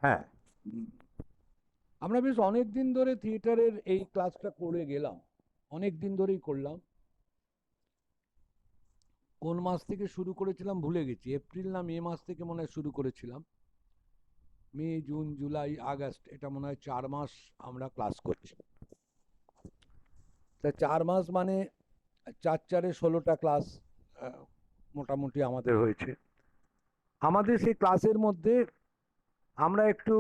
হ্যাঁ, আমরা বেশ অনেক দিন ধরে থিয়েটারের এই ক্লাসটা করে গেলাম, অনেক দিন ধরেই করলাম। কোন মাস থেকে শুরু করেছিলাম ভুলে গেছি, এপ্রিল না মে মাস থেকে মনে হয় শুরু করেছিলাম। মে, জুন, জুলাই, আগস্ট, এটা মনে হয় 4 মাস আমরা ক্লাস করছি। তা 4 মাস মানে 4 4-এ 16টা ক্লাস মোটামুটি আমাদের হয়েছে। আমাদের সেই ক্লাসের মধ্যে আমরা একটু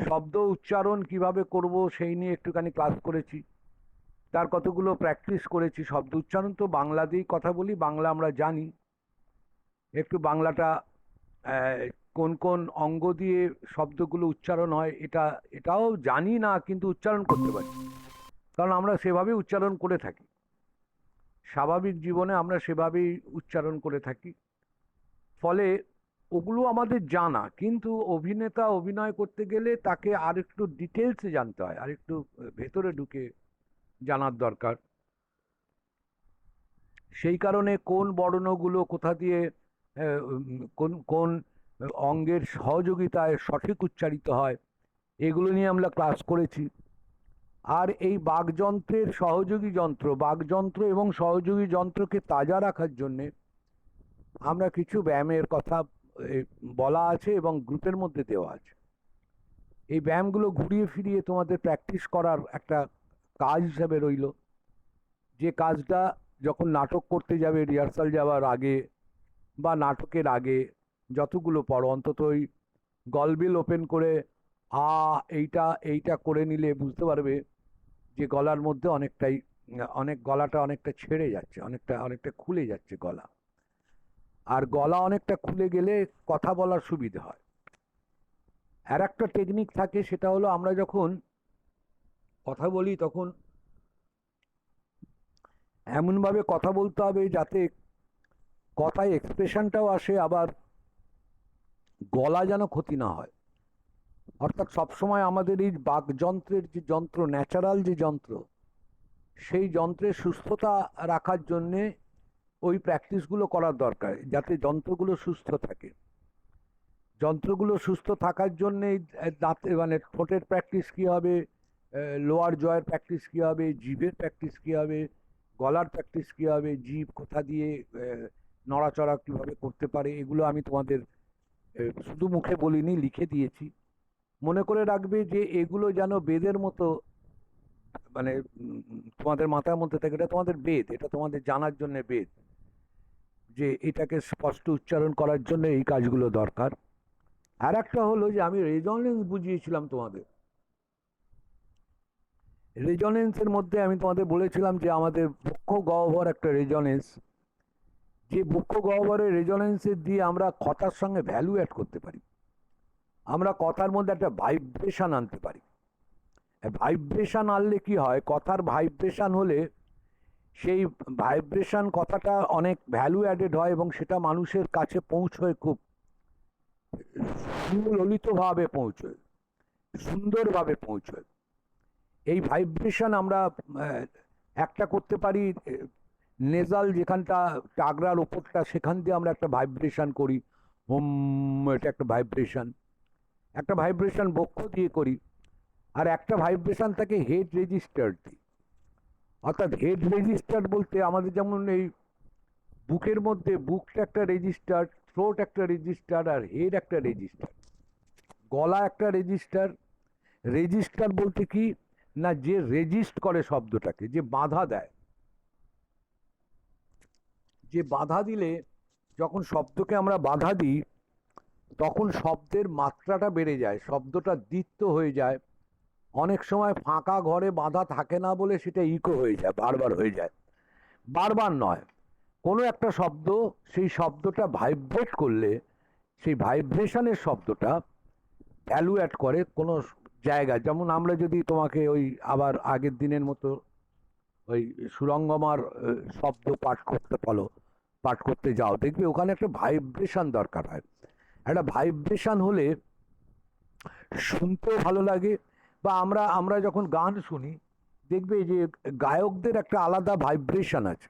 শব্দ উচ্চারণ কিভাবে করব সেই নিয়ে একটুখানি ক্লাস করেছি। তার কতগুলো প্র্যাকটিস করেছি। শব্দ উচ্চারণ তো বাংলাতেই কথা বলি, বাংলা আমরা জানি। একটু বাংলাটা কোন কোন অঙ্গ দিয়ে শব্দগুলো উচ্চারণ হয় এটাও জানি না, কিন্তু উচ্চারণ করতে পারি, কারণ আমরা সেভাবেই উচ্চারণ করে থাকি। স্বাভাবিক জীবনে আমরা সেভাবেই উচ্চারণ করে থাকি। ফলে ওগুলো আমাদের জানা, কিন্তু অভিনেতা অভিনয় করতে গেলে তাকে আর একটু ডিটেলসে জানতে হয়, আর একটু ভেতরে ঢুকে জানার দরকার। সেই কারণে কোন বর্ণগুলো কোথা দিয়ে কোন কোন অঙ্গের সহযোগিতায় সঠিক উচ্চারিত হয়, এগুলো নিয়ে আমরা ক্লাস করেছি। আর এই বাকযন্ত্রের সহযোগী যন্ত্র, বাকযন্ত্র এবং সহযোগী যন্ত্রকে তাজা রাখার জন্যে আমরা কিছু ব্যায়ামের কথা বলা আছে এবং গ্রুপের মধ্যে দেওয়া আছে। এই ব্যায়ামগুলো ঘুরিয়ে ফিরিয়ে তোমাদের প্র্যাকটিস করার একটা কাজ হিসেবে রইল। যে কাজটা যখন নাটক করতে যাবে রিহার্সাল যাওয়ার আগে বা নাটকের আগে যতগুলো পড়ো, অন্তত ওই গলবিল ওপেন করে এইটা এইটা করে নিলে বুঝতে পারবে যে গলার মধ্যে গলাটা অনেকটা ছেড়ে যাচ্ছে, অনেকটা অনেকটা খুলে যাচ্ছে গলা। আর গলা অনেকটা খুলে গেলে কথা বলার সুবিধা হয়। আর একটা টেকনিক থাকে, সেটা হলো আমরা যখন কথা বলি তখন এমনভাবে কথা বলতে হবে যাতে কথায় এক্সপ্রেশনটাও আসে, আবার গলা যেন ক্ষতি না হয়। অর্থাৎ সবসময় আমাদের এই বাকযন্ত্রের যে যন্ত্র, ন্যাচারাল যে যন্ত্র, সেই যন্ত্রের সুস্থতা রাখার জন্যে ওই প্র্যাকটিসগুলো করার দরকার, যাতে যন্ত্রগুলো সুস্থ থাকে। যন্ত্রগুলো সুস্থ থাকার জন্যেই দাঁতে মানে ঠোঁটের প্র্যাকটিস কী হবে, লোয়ার জয়ের প্র্যাকটিস কী হবে, জিভের প্র্যাকটিস কী হবে, গলার প্র্যাকটিস কী হবে, জিভ কোথা দিয়ে নড়াচড়া কীভাবে করতে পারে, এগুলো আমি তোমাদের শুধু মুখে বলিনি, লিখে দিয়েছি। মনে করে রাখবে যে এগুলো যেন বেদের মতো, মানে তোমাদের মাথার মধ্যে থাকে। এটা তোমাদের বেদ, এটা তোমাদের জানার জন্য বেদ, যে এটাকে স্পষ্ট উচ্চারণ করার জন্য এই কাজগুলো দরকার। আর একটা হলো যে আমি রেজনেন্স বুঝিয়েছিলাম তোমাদের। রেজনেন্সের মধ্যে আমি তোমাদের বলেছিলাম যে আমাদের বক্ষ গহ্বর একটা রেজনেন্স, যে বক্ষ গহ্বরের রেজনেন্সের দিয়ে আমরা কথার সঙ্গে ভ্যালু অ্যাড করতে পারি। আমরা কথার মধ্যে একটা ভাইব্রেশন আনতে পারি। ভাইব্রেশন আনলে কি হয়, কথার ভাইব্রেশন হলে সেই ভাইব্রেশন কথাটা অনেক ভ্যালু অ্যাডেড হয় এবং সেটা মানুষের কাছে পৌঁছয়, খুব সুললিতভাবে পৌঁছয়, সুন্দরভাবে পৌঁছয়। এই ভাইব্রেশন আমরা একটা করতে পারি। নেজাল যেখানটা টাগরার ওপরটা, সেখান দিয়ে আমরা একটা ভাইব্রেশন করি, হোম, এটা একটা ভাইব্রেশন। একটা ভাইব্রেশন বক্ষ দিয়ে করি, আর একটা ভাইব্রেশন থাকে হেড রেজিস্টার দিয়ে। অর্থাৎ হেড রেজিস্টার বলতে আমাদের যেমন এই বুকের মধ্যে, বুকটা একটা রেজিস্টার, থ্রোট একটা রেজিস্টার, আর হেড একটা রেজিস্টার, গলা একটা রেজিস্টার। রেজিস্টার বলতে কি না, যে রেজিস্ট করে শব্দটাকে, যে বাধা দেয়, যে বাধা দিলে, যখন শব্দকে আমরা বাধা দিই তখন শব্দের মাত্রাটা বেড়ে যায়, শব্দটা দ্বিত্ব হয়ে যায়। অনেক সময় ফাঁকা ঘরে বাধা থাকে না বলে সেটা ইকো হয়ে যায়, বারবার হয়ে যায়। বারবার নয়, কোনো একটা শব্দ, সেই শব্দটা ভাইব্রেট করলে সেই ভাইব্রেশনের শব্দটা ভ্যালু অ্যাড করে কোনো জায়গায়। যেমন আমরা যদি তোমাকে ওই আবার আগের দিনের মতো ওই সুরঙ্গমার শব্দ পাঠ করতে যাও, দেখবে ওখানে একটা ভাইব্রেশন দরকার হয়। একটা ভাইব্রেশন হলে শুনতেও ভালো লাগে। বা আমরা আমরা যখন গান শুনি, দেখবে যে গায়কদের একটা আলাদা ভাইব্রেশন আছে।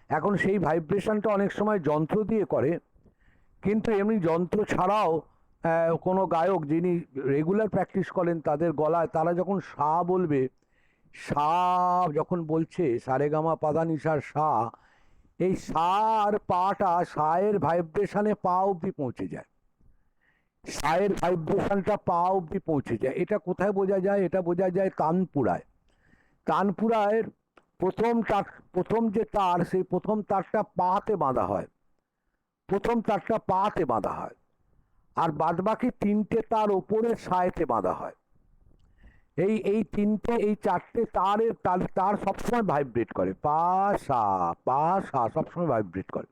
এখন সেই ভাইব্রেশনটা অনেক সময় যন্ত্র দিয়ে করে, কিন্তু এমনি যন্ত্র ছাড়াও কোনো গায়ক যিনি রেগুলার প্র্যাকটিস করেন তাদের গলায় তারা যখন সা বলবে, সা যখন বলছে সারেগামা পাদানিসার সা, এই সা আর পাটা সায়ের ভাইব্রেশনে পা অবধি পৌঁছে যায়, সায়ের ভাইব্রেশনটা পা অবধি পৌঁছে যায়। এটা কোথায় বোঝা যায়? এটা বোঝা যায় তানপুরায়। তানপুরায় প্রথম যে তার, সেই প্রথম তারটা পাতে বাঁধা হয়, প্রথম তারটা পাতে বাঁধা হয়, আর বাদবাকি তিনটে তার ওপরে সায়েতে বাঁধা হয়। এই তিনটে, এই চারটে তারের তার সবসময় ভাইব্রেট করে, পা সা সবসময় ভাইব্রেট করে।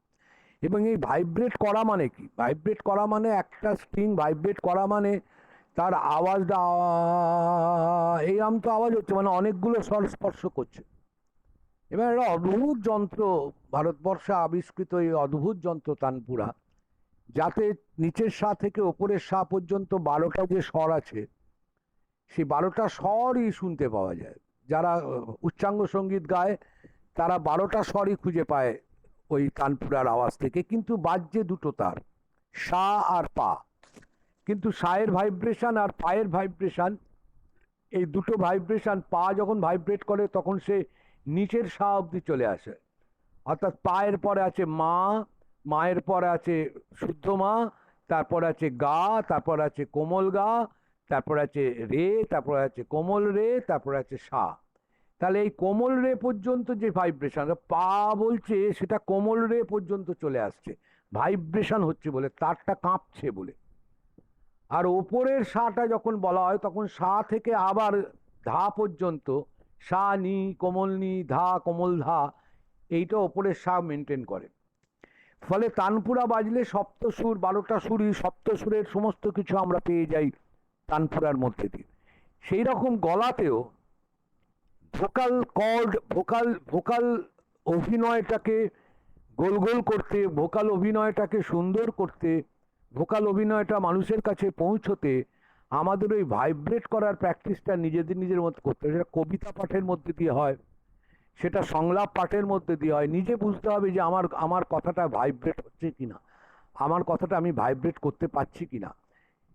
এবং এই ভাইব্রেট করা মানে কি? ভাইব্রেট করা মানে একটা স্ট্রিং ভাইব্রেট করা মানে তার আওয়াজটা এই তো আওয়াজ হচ্ছে, মানে অনেকগুলো স্বর স্পর্শ করছে। এবার একটা অদ্ভুত যন্ত্র, ভারতবর্ষে আবিষ্কৃত এই অদ্ভুত যন্ত্র তানপুরা, যাতে নিচের সা থেকে ওপরের সা পর্যন্ত 12টা যে স্বর আছে, সেই 12টা স্বরই শুনতে পাওয়া যায়। যারা উচ্চাঙ্গ সঙ্গীত গায় তারা 12টা স্বরই খুঁজে পায় ওই তানপুরার আওয়াজ থেকে, কিন্তু বাজছে দুটো তার, সা আর পা। কিন্তু সায়ের ভাইব্রেশন আর পায়ের ভাইব্রেশন, এই দুটো ভাইব্রেশন, পা যখন ভাইব্রেট করে তখন সে নিচের সা অবধি চলে আসে। অর্থাৎ পায়ের পরে আছে মা, মায়ের পরে আছে শুদ্ধ মা, তারপর আছে গা, তারপর আছে কোমল গা, তারপর আছে রে, তারপর আছে কোমল রে, তারপর আছে সা। তাহলে এই কোমল রে পর্যন্ত যে ভাইব্রেশন, পা বলছে সেটা কোমল রে পর্যন্ত চলে আসছে, ভাইব্রেশন হচ্ছে বলে, তারটা কাঁপছে বলে। আর ওপরের সাটা যখন বলা হয় তখন সা থেকে আবার ধা পর্যন্ত, সা নি কোমল নি ধা কোমল ধা, এইটা ওপরের সা মেনটেন করে। ফলে তানপুরা বাজলে সপ্তসুর, 12টা সুরই, সপ্তসুরের সমস্ত কিছু আমরা পেয়ে যাই তানপুরার মধ্যে দিয়ে। সেই রকম গলাতেও ভোকাল কর্ড, ভোকাল অভিনয়টাকে গোল গোল করতে, ভোকাল অভিনয়টাকে সুন্দর করতে, ভোকাল অভিনয়টা মানুষের কাছে পৌঁছতে আমাদের ওই ভাইব্রেট করার প্র্যাকটিসটা নিজেদের মধ্যে করতে হবে। সেটা কবিতা পাঠের মধ্যে দিয়ে হয়, সেটা সংলাপ পাঠের মধ্যে দিয়ে হয়। নিজে বুঝতে হবে যে আমার কথাটা ভাইব্রেট হচ্ছে কিনা, আমার কথাটা আমি ভাইব্রেট করতে পারছি কিনা।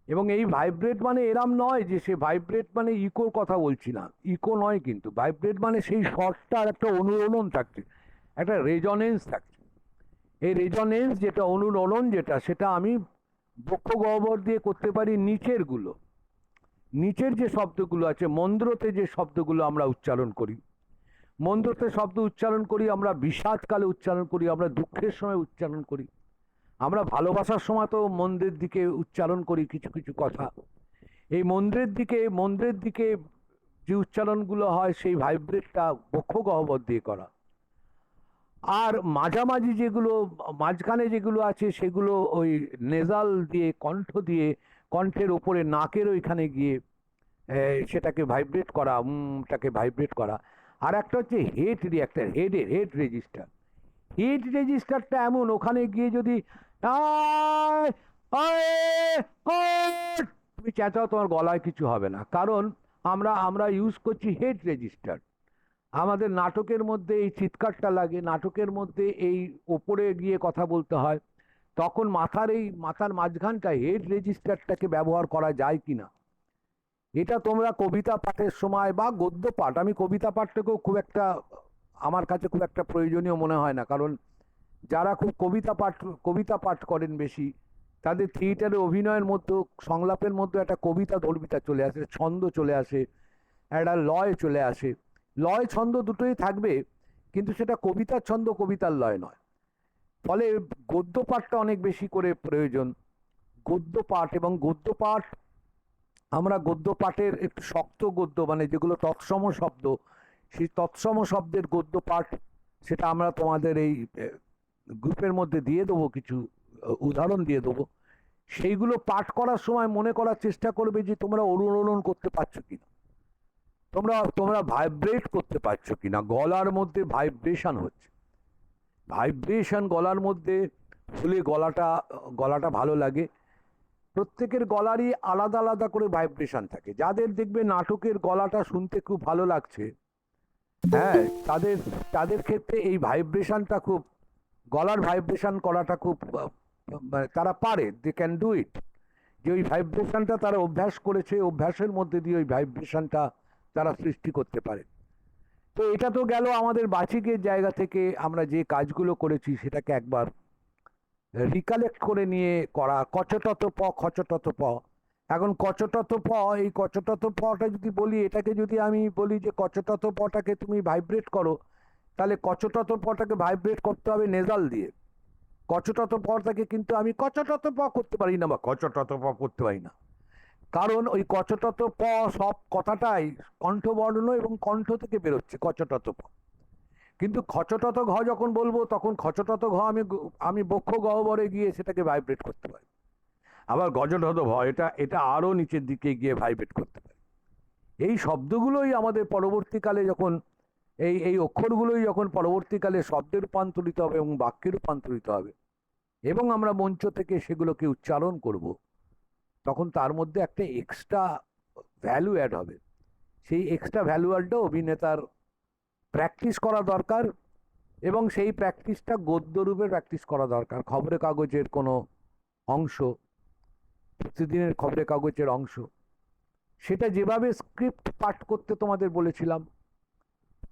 এবং এই ভাইব্রেট মানে এরম নয় যে সে ভাইব্রেট মানে ইকোর কথা বলছি না, ইকো নয়, কিন্তু ভাইব্রেট মানে সেই স্বরটার একটা অনুরণন থাকছে, একটা রেজনেন্স থাকছে। এই রেজনেন্স যেটা, অনুরণন যেটা, সেটা আমি বক্ষ গহ্বর দিয়ে করতে পারি। নিচের যে শব্দগুলো আছে, মন্দ্রতে যে শব্দগুলো আমরা উচ্চারণ করি, মন্দ্রতে শব্দ উচ্চারণ করি আমরা, বিষাদকালে উচ্চারণ করি আমরা, দুঃখের সময় উচ্চারণ করি আমরা, ভালোবাসার সময় তো মন্দ্রের দিকে উচ্চারণ করি কিছু কিছু কথা। এই মন্দ্রের দিকে যে উচ্চারণগুলো হয় সেই ভাইব্রেটটা বক্ষ গহ্বর দিয়ে করা। আর মাঝামাঝি যেগুলো, মাঝখানে যেগুলো আছে সেগুলো ওই নেজাল দিয়ে, কণ্ঠ দিয়ে, কণ্ঠের ওপরে নাকের ওইখানে গিয়ে সেটাকে ভাইব্রেট করা, টাকে ভাইব্রেট করা। আর একটা হচ্ছে head reactor, head register. Head রেজিস্টারটা এমন, ওখানে গিয়ে যদি তুমি চেঁচাও তোমার গলায় কিছু হবে না, কারণ আমরা ইউজ করছি হেড রেজিস্টার। আমাদের নাটকের মধ্যে এই চিৎকারটা লাগে, নাটকের মধ্যে এই ওপরে গিয়ে কথা বলতে হয়, তখন মাথার মাঝখানটা হেড রেজিস্টারটাকে ব্যবহার করা যায় কিনা, এটা তোমরা কবিতা পাঠের সময় বা গদ্য পাঠ, আমি কবিতা পাঠটাকেও খুব একটা, আমার কাছে খুব একটা প্রয়োজনীয় মনে হয় না, কারণ যারা খুব কবিতা পাঠ করেন বেশি, তাদের থিয়েটারে অভিনয়ের মধ্যে, সংলাপের মধ্যে একটা কবিতা ধর্মিতা চলে আসে, ছন্দ চলে আসে, একটা লয় চলে আসে। লয় ছন্দ দুটোই থাকবে, কিন্তু সেটা কবিতার ছন্দ, কবিতার লয় নয়। ফলে গদ্য পাঠটা অনেক বেশি করে প্রয়োজন। গদ্য পাঠ, এবং গদ্য পাঠ, আমরা গদ্য পাঠের একটু শক্ত গদ্য, মানে যেগুলো তৎসম শব্দ, সেই তৎসম শব্দের গদ্য পাঠ, সেটা আমরা তোমাদের এই গ্রুপের মধ্যে দিয়ে দেবো, কিছু উদাহরণ দিয়ে দেবো। সেইগুলো পাঠ করার সময় মনে করার চেষ্টা করবে যে তোমরা অনুরণন করতে পারছো কিনা, তোমরা ভাইব্রেট করতে পারছো কিনা, গলার মধ্যে ভাইব্রেশন হচ্ছে, ভাইব্রেশন গলার মধ্যে হলে গলাটা ভালো লাগে। প্রত্যেকের গলারই আলাদা আলাদা করে ভাইব্রেশন থাকে। যাদের দেখবে নাটকের গলাটা শুনতে খুব ভালো লাগছে, হ্যাঁ, তাদের ক্ষেত্রে এই ভাইব্রেশনটা খুব, গলার ভাইব্রেশন করাটা খুব, মানে তারা পারে, দে ক্যান ডু ইট। যে ওই ভাইব্রেশনটা তারা অভ্যাস করেছে, অভ্যাসের মধ্যে দিয়ে ওই ভাইব্রেশনটা তারা সৃষ্টি করতে পারে। তো এটা তো গেল আমাদের বাচিকের জায়গা থেকে আমরা যে কাজগুলো করেছি সেটাকে একবার রিকালেক্ট করে নিয়ে করা। কচটত প খচটত প, এখন কচটত প, এই কচটত পটা যদি বলি, এটাকে যদি আমি বলি যে কচটত পটাকে তুমি ভাইব্রেট করো, তাহলে কচটত পটাকে ভাইব্রেট করতে হবে নেজাল দিয়ে। কচটত পটাকে কিন্তু আমি কচটত প করতে পারি না বা কচটত প করতে পারি না, কারণ ওই কচটত প সব কথাটাই কণ্ঠবর্ণ এবং কণ্ঠ থেকে বেরোচ্ছে কচটত প। কিন্তু খচটত ঘ যখন বলবো তখন খচটত ঘ আমি বক্ষ গহ্বরে গিয়ে সেটাকে ভাইব্রেট করতে পারি। আবার গজটত ভ, এটা এটা আরও নিচের দিকে গিয়ে ভাইব্রেট করতে পারি। এই শব্দগুলোই আমাদের পরবর্তীকালে যখন এই এই অক্ষরগুলোই যখন পরবর্তীকালে শব্দে রূপান্তরিত হবে এবং বাক্যে রূপান্তরিত হবে এবং আমরা মঞ্চ থেকে সেগুলোকে উচ্চারণ করব, তখন তার মধ্যে একটা এক্সট্রা ভ্যালু অ্যাড হবে। সেই এক্সট্রা ভ্যালু অ্যাডটা অভিনেতার প্র্যাকটিস করা দরকার, এবং সেই প্র্যাকটিসটা গদ্যরূপে প্র্যাকটিস করা দরকার। খবরের কাগজের কোনো অংশ, প্রতিদিনের খবরের কাগজের অংশ, সেটা যেভাবে স্ক্রিপ্ট পাঠ করতে তোমাদের বলেছিলাম,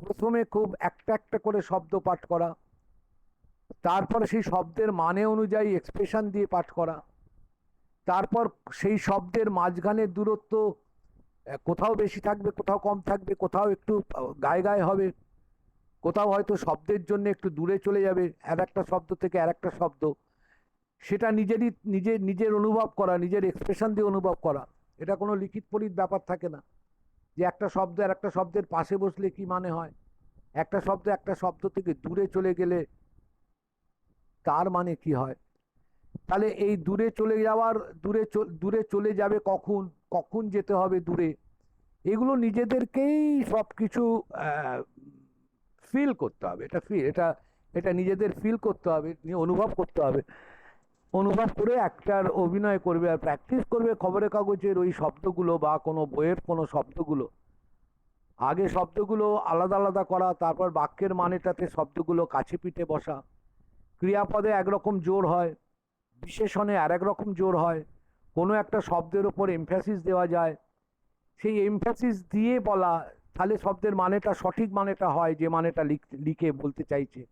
প্রথমে খুব একটা একটা করে শব্দ পাঠ করা, তারপর সেই শব্দের মানে অনুযায়ী এক্সপ্রেশন দিয়ে পাঠ করা, তারপর সেই শব্দের মাঝখানের দূরত্ব কোথাও বেশি থাকবে, কোথাও কম থাকবে, কোথাও একটু গায়ে গায়ে হবে, কোথাও হয়তো শব্দের জন্য একটু দূরে চলে যাবে আর একটা শব্দ থেকে আর একটা শব্দ, সেটা নিজের অনুভব করা, নিজের এক্সপ্রেশন দিয়ে অনুভব করা। এটা কোনো লিখিত পড়িত ব্যাপার থাকে না যে একটা শব্দ আর একটা শব্দের পাশে বসলে কি মানে হয়, একটা শব্দ থেকে দূরে চলে গেলে তার মানে কি হয়। তাহলে এই দূরে চলে যাওয়ার, দূরে চলে যাবে কখন, কখন যেতে হবে দূরে, এগুলো নিজেদেরকেই সব কিছু ফিল করতে হবে। এটা নিজেদের ফিল করতে হবে, অনুভব করতে হবে। অনুভব করে একটার অভিনয় করবে আর প্র্যাকটিস করবে খবরের কাগজের ওই শব্দগুলো বা কোনো বইয়ের কোনো শব্দগুলো। আগে শব্দগুলো আলাদা আলাদা করা, তারপর বাক্যের মানেটাতে শব্দগুলো কাছে পিঠে বসা। ক্রিয়াপদে একরকম জোর হয়, বিশেষণে আর এক রকম জোর হয়। কোনো একটা শব্দের ওপর এমফ্যাসিস দেওয়া যায়, সেই এমফ্যাসিস দিয়ে বলা, তাহলে শব্দের মানেটা সঠিক মানেটা হয়, যে মানেটা লিখে বলতে চাইছে।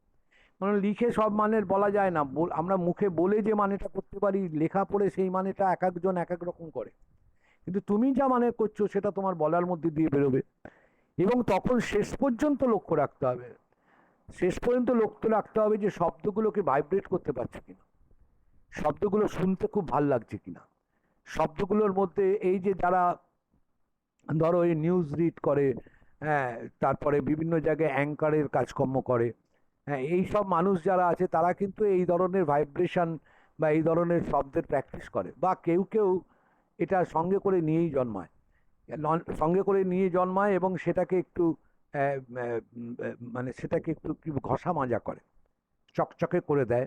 মানে লিখে সব মানের বলা যায় না, আমরা মুখে বলে যে মানেটা করতে পারি, লেখা পড়ে সেই মানেটা এক একজন এক এক রকম করে, কিন্তু তুমি যা মানে করছো সেটা তোমার বলার মধ্যে দিয়ে বেরোবে। এবং তখন শেষ পর্যন্ত লক্ষ্য রাখতে হবে, যে শব্দগুলোকে ভাইব্রেট করতে পারছে কিনা, শব্দগুলো শুনতে খুব ভাল লাগছে কিনা। শব্দগুলোর মধ্যে এই যে যারা ধরো এই নিউজ রিড করে, হ্যাঁ, তারপরে বিভিন্ন জায়গায় অ্যাঙ্কারের কাজকর্ম করে, হ্যাঁ, এই সব মানুষ যারা আছে তারা কিন্তু এই ধরনের ভাইব্রেশন বা এই ধরনের শব্দের প্র্যাকটিস করে, বা কেউ কেউ এটা সঙ্গে করে নিয়েই জন্মায় এবং সেটাকে একটু মানে সেটাকে একটু ঘষা মাজা করে, চকচকে করে দেয়।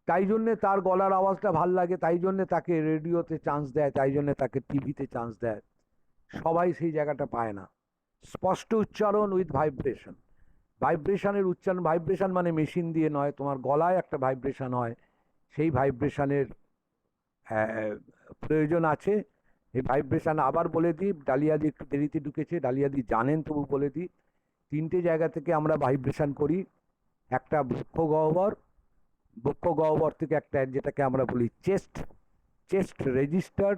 তাই জন্যে তার গলার আওয়াজটা ভাল লাগে, তাই জন্যে তাকে রেডিওতে চান্স দেয়, তাই জন্যে তাকে টিভিতে চান্স দেয়। সবাই সেই জায়গাটা পায় না। স্পষ্ট উচ্চারণ উইথ ভাইব্রেশন, ভাইব্রেশন মানে মেশিন দিয়ে নয়, তোমার গলায় একটা ভাইব্রেশন হয়, সেই ভাইব্রেশনের প্রয়োজন আছে। এই ভাইব্রেশন আবার বলে দিই, ডালিয়াদি একটু দেরিতে ঢুকেছে, ডালিয়াদি জানেন তবু বলে দিই, 3টে জায়গা থেকে আমরা ভাইব্রেশন করি। একটা বক্ষ গহ্বর থেকে একটা, যেটাকে আমরা বলি চেস্ট রেজিস্টার,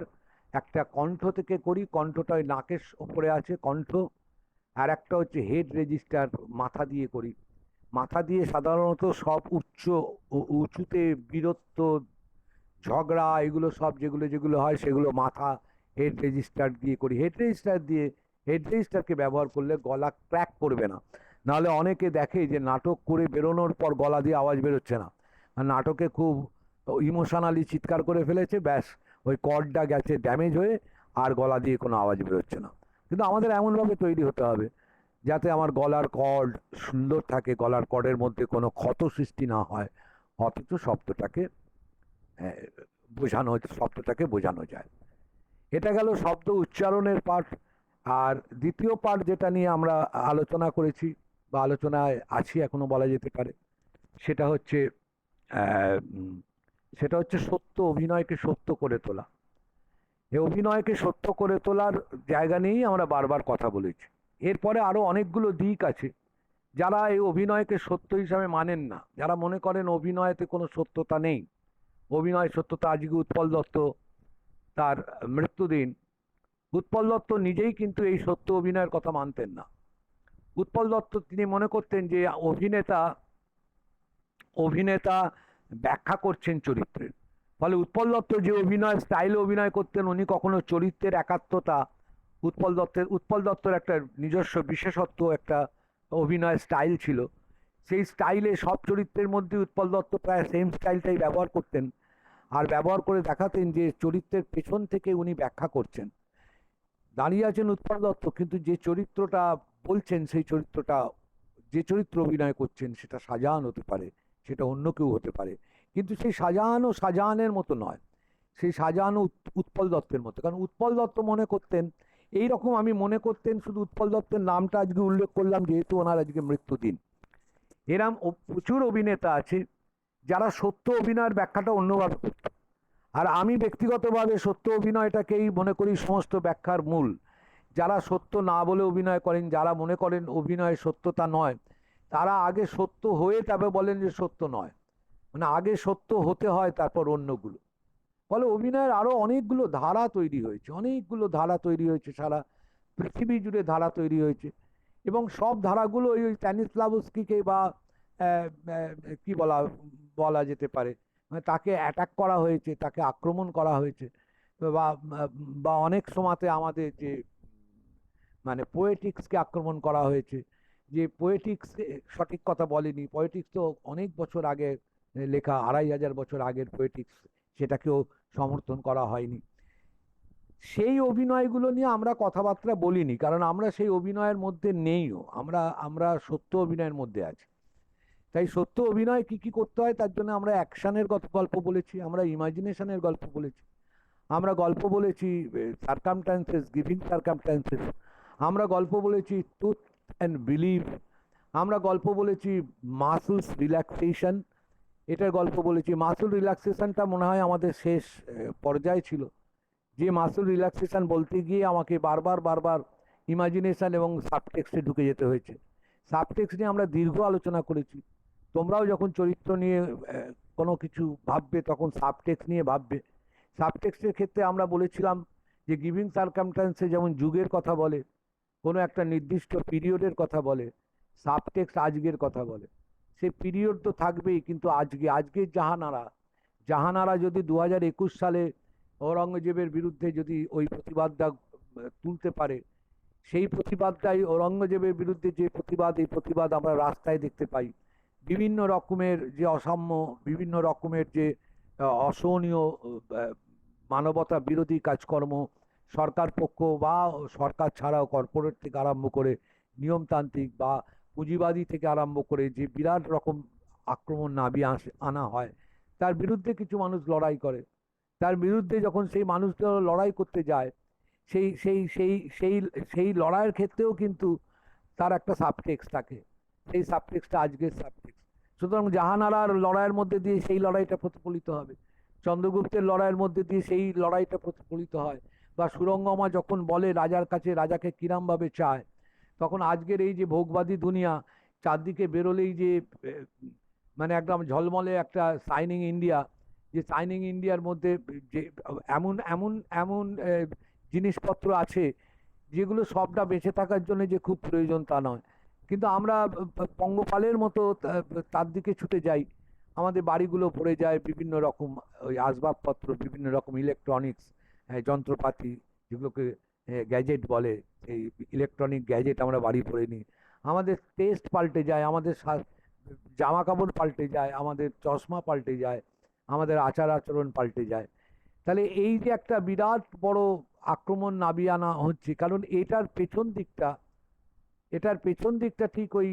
একটা কণ্ঠ থেকে করি, কণ্ঠটা ওই নাকের ওপরে আছে কণ্ঠ, আর একটা হচ্ছে হেড রেজিস্টার, মাথা দিয়ে করি। মাথা দিয়ে সাধারণত সব উঁচুতে বীরত্ব, ঝগড়া, এগুলো সব যেগুলো হয় সেগুলো মাথা হেড রেজিস্টার দিয়ে করি। হেড রেজিস্টারকে ব্যবহার করলে গলা ক্র্যাক করবে না। নাহলে অনেকে দেখে যে নাটক করে বেরোনোর পর গলা দিয়ে আওয়াজ বেরোচ্ছে না, আর নাটকে খুব ইমোশনালি চিৎকার করে ফেলেছে, ব্যাস ওই কর্ডটা গেছে ড্যামেজ হয়ে, আর গলা দিয়ে কোনো আওয়াজ বেরোচ্ছে না। কিন্তু আমাদের এমনভাবে তৈরি হতে হবে যাতে আমার গলার কর্ড সুন্দর থাকে, গলার কর্ডের মধ্যে কোনো ক্ষত সৃষ্টি না হয়, অথচ শব্দটাকে বোঝানো যায়। এটা গেল শব্দ উচ্চারণের পার্ট। আর দ্বিতীয় পার্ট যেটা নিয়ে আমরা আলোচনা করেছি বা আলোচনায় আছি এখনো বলা যেতে পারে, সেটা হচ্ছে সত্য, অভিনয়কে সত্য করে তোলা। এই অভিনয়কে সত্য করে তোলার জায়গা নিয়েই আমরা বারবার কথা বলেছি। এরপরে আরও অনেকগুলো দিক আছে। যারা এই অভিনয়কে সত্য হিসাবে মানেন না, যারা মনে করেন অভিনয়তে কোনো সত্যতা নেই, অভিনয় সত্যতা, আজকে উৎপল দত্ত তার মৃত্যুদিন, উৎপল দত্ত নিজেই কিন্তু এই সত্য অভিনয়ের কথা মানতেন না। উৎপল দত্ত তিনি মনে করতেন যে অভিনেতা অভিনেতা ব্যাখ্যা করছেন চরিত্রের। ফলে উৎপল দত্ত যে অভিনয় স্টাইলে অভিনয় করতেন, উনি কখনো চরিত্রের একাত্মতা, উৎপল দত্তর একটা নিজস্ব বিশেষত্ব, একটা অভিনয় স্টাইল ছিল। সেই স্টাইলে সব চরিত্রের মধ্যে উৎপল দত্ত প্রায় সেম স্টাইলটাই ব্যবহার করতেন, আর ব্যবহার করে দেখাতেন যে চরিত্রের পেছন থেকে উনি ব্যাখ্যা করছেন। দাঁড়িয়ে আছেন উৎপল দত্ত, কিন্তু যে চরিত্রটা বলছেন, সেই চরিত্রটা, যে চরিত্র অভিনয় করছেন, সেটা শাহজাহান হতে পারে, সেটা অন্য কেউ হতে পারে, কিন্তু সেই শাহজাহানও শাহজাহানের মতো নয়, সেই শাহজাহানও উৎপল দত্তের মতো। কারণ উৎপল দত্ত মনে করতেন এই রকম, আমি মনে করতেন, শুধু উৎপল দত্তের নামটা আজকে উল্লেখ করলাম যেহেতু ওনার আজকে মৃত্যুদিন। এরম প্রচুর অভিনেতা আছে যারা সত্য অভিনয়ের ব্যাখ্যাটা অন্যভাবে করত। আর আমি ব্যক্তিগতভাবে সত্য অভিনয়টাকেই মনে করি সমস্ত ব্যাখ্যার মূল। যারা সত্য না বলে অভিনয় করেন, যারা মনে করেন অভিনয় সত্যতা নয়, তারা আগে সত্য হয়ে তবে বলেন যে সত্য নয়। মানে আগে সত্য হতে হয়, তারপর অন্যগুলো। ফলে অভিনয়ের আরও অনেকগুলো ধারা তৈরি হয়েছে, অনেকগুলো ধারা তৈরি হয়েছে, সারা পৃথিবী জুড়ে ধারা তৈরি হয়েছে। এবং সব ধারাগুলো ওই স্ট্যানিস্লাভস্কিকে বা কি বলা যেতে পারে, মানে তাকে অ্যাটাক করা হয়েছে, তাকে আক্রমণ করা হয়েছে। বা বা অনেক সময়তে আমাদের যে মানে পোয়েটিক্সকে আক্রমণ করা হয়েছে, যে পোয়েটিক্স সঠিক কথা বলেনি। পোয়েটিক্স তো অনেক বছর আগে লেখা, 2500 বছর আগের পোয়েটিক্স, সেটাকেও সমর্থন করা হয়নি। সেই অভিনয়গুলো নিয়ে আমরা কথাবার্তা বলিনি, কারণ আমরা সেই অভিনয়ের মধ্যে নেইও, আমরা সত্য অভিনয়ের মধ্যে আছি। তাই সত্য অভিনয় কি কি করতে হয়, তার জন্য আমরা অ্যাকশনের গল্প বলেছি, আমরা ইমাজিনেশনের গল্প বলেছি, আমরা গল্প বলেছি সার্কামস্ট্যান্সেস, গিভিং সার্কামস্ট্যান্সেস, আমরা গল্প বলেছি ট্রুথ অ্যান্ড বিলিভ, আমরা গল্প বলেছি মাসলস রিল্যাক্সেশন, এটার গল্প বলেছি। মাসল রিল্যাক্সেশনটা মনে হয় আমাদের শেষ পর্যায়ে ছিল, যে মাসল রিল্যাক্সেশন বলতে গিয়ে আমাকে বারবার ইমাজিনেশন এবং সাবটেক্সটে ঢুকে যেতে হয়েছে। সাবটেক্সট নিয়ে আমরা দীর্ঘ আলোচনা করেছি। তোমরাও যখন চরিত্র নিয়ে কোনো কিছু ভাববে, তখন সাবটেক্সট নিয়ে ভাববে। সাবটেক্সটের ক্ষেত্রে আমরা বলেছিলাম যে গিভিং সার্কামস্ট্যান্সে যেমন যুগের কথা বলে, কোনো একটা নির্দিষ্ট পিরিয়ডের কথা বলে, সাবটেক্সট আজকের কথা বলে। সেই পিরিয়ড তো থাকবেই, কিন্তু আজকের জাহানারা যদি 2021 সালে ঔরঙ্গজেবের বিরুদ্ধে যদি ওই প্রতিবাদটা তুলতে পারে, সেই প্রতিবাদটাই ঔরঙ্গজেবের বিরুদ্ধে যে প্রতিবাদ, এই প্রতিবাদ আমরা রাস্তায় দেখতে পাই। বিভিন্ন রকমের যে অসাম্য, বিভিন্ন রকমের যে অসহনীয় মানবতা বিরোধী কাজকর্ম, সরকার পক্ষ বা সরকার ছাড়াও কর্পোরেট থেকে আরম্ভ করে নিয়মতান্ত্রিক বা পুঁজিবাদী থেকে আরম্ভ করে যে বিরাট রকম আক্রমণ নামিয়ে আনা হয়, তার বিরুদ্ধে কিছু মানুষ লড়াই করে। তার বিরুদ্ধে যখন সেই মানুষগুলো লড়াই করতে যায়, সেই সেই সেই সেই সেই লড়াইয়ের ক্ষেত্রেও কিন্তু তার একটা সাবটেক্সট থাকে। সেই সাবটেক্সটটা আজকের সাবটেক্সট। সুতরাং জাহানারার লড়াইয়ের মধ্যে দিয়ে সেই লড়াইটা প্রতিফলিত হবে, চন্দ্রগুপ্তের লড়াইয়ের মধ্যে দিয়ে সেই লড়াইটা প্রতিফলিত হয়। বা সুরঙ্গমা যখন বলে রাজার কাছে রাজাকে কিরমভাবে চায়, তখন আজকের এই যে ভোগবাদী দুনিয়া, চারদিকে বেরোলেই যে মানে একদম ঝলমলে একটা শাইনিং ইন্ডিয়া, যে শাইনিং ইন্ডিয়ার মধ্যে যে এমন এমন এমন জিনিসপত্র আছে যেগুলো সবটা বেঁচে থাকার জন্য যে খুব প্রয়োজন তা নয়, কিন্তু আমরা পঙ্গপালের মতো তার দিকে ছুটে যাই। আমাদের বাড়িগুলো ভরে যায় বিভিন্ন রকম ওই আসবাবপত্র, বিভিন্ন রকম ইলেকট্রনিক্স যন্ত্রপাতি, যেগুলোকে গ্যাজেট বলে, এই ইলেকট্রনিক গ্যাজেট আমরা বাড়ি ভরে নিই। আমাদের টেস্ট পাল্টে যায়, আমাদের জামা কাপড় পাল্টে যায়, আমাদের চশমা পাল্টে যায়, আমাদের আচার আচরণ পাল্টে যায়। তাহলে এই যে একটা বিরাট বড় আক্রমণ নামিয়ে আনা হচ্ছে, কারণ এটার পেছন দিকটা ঠিক ওই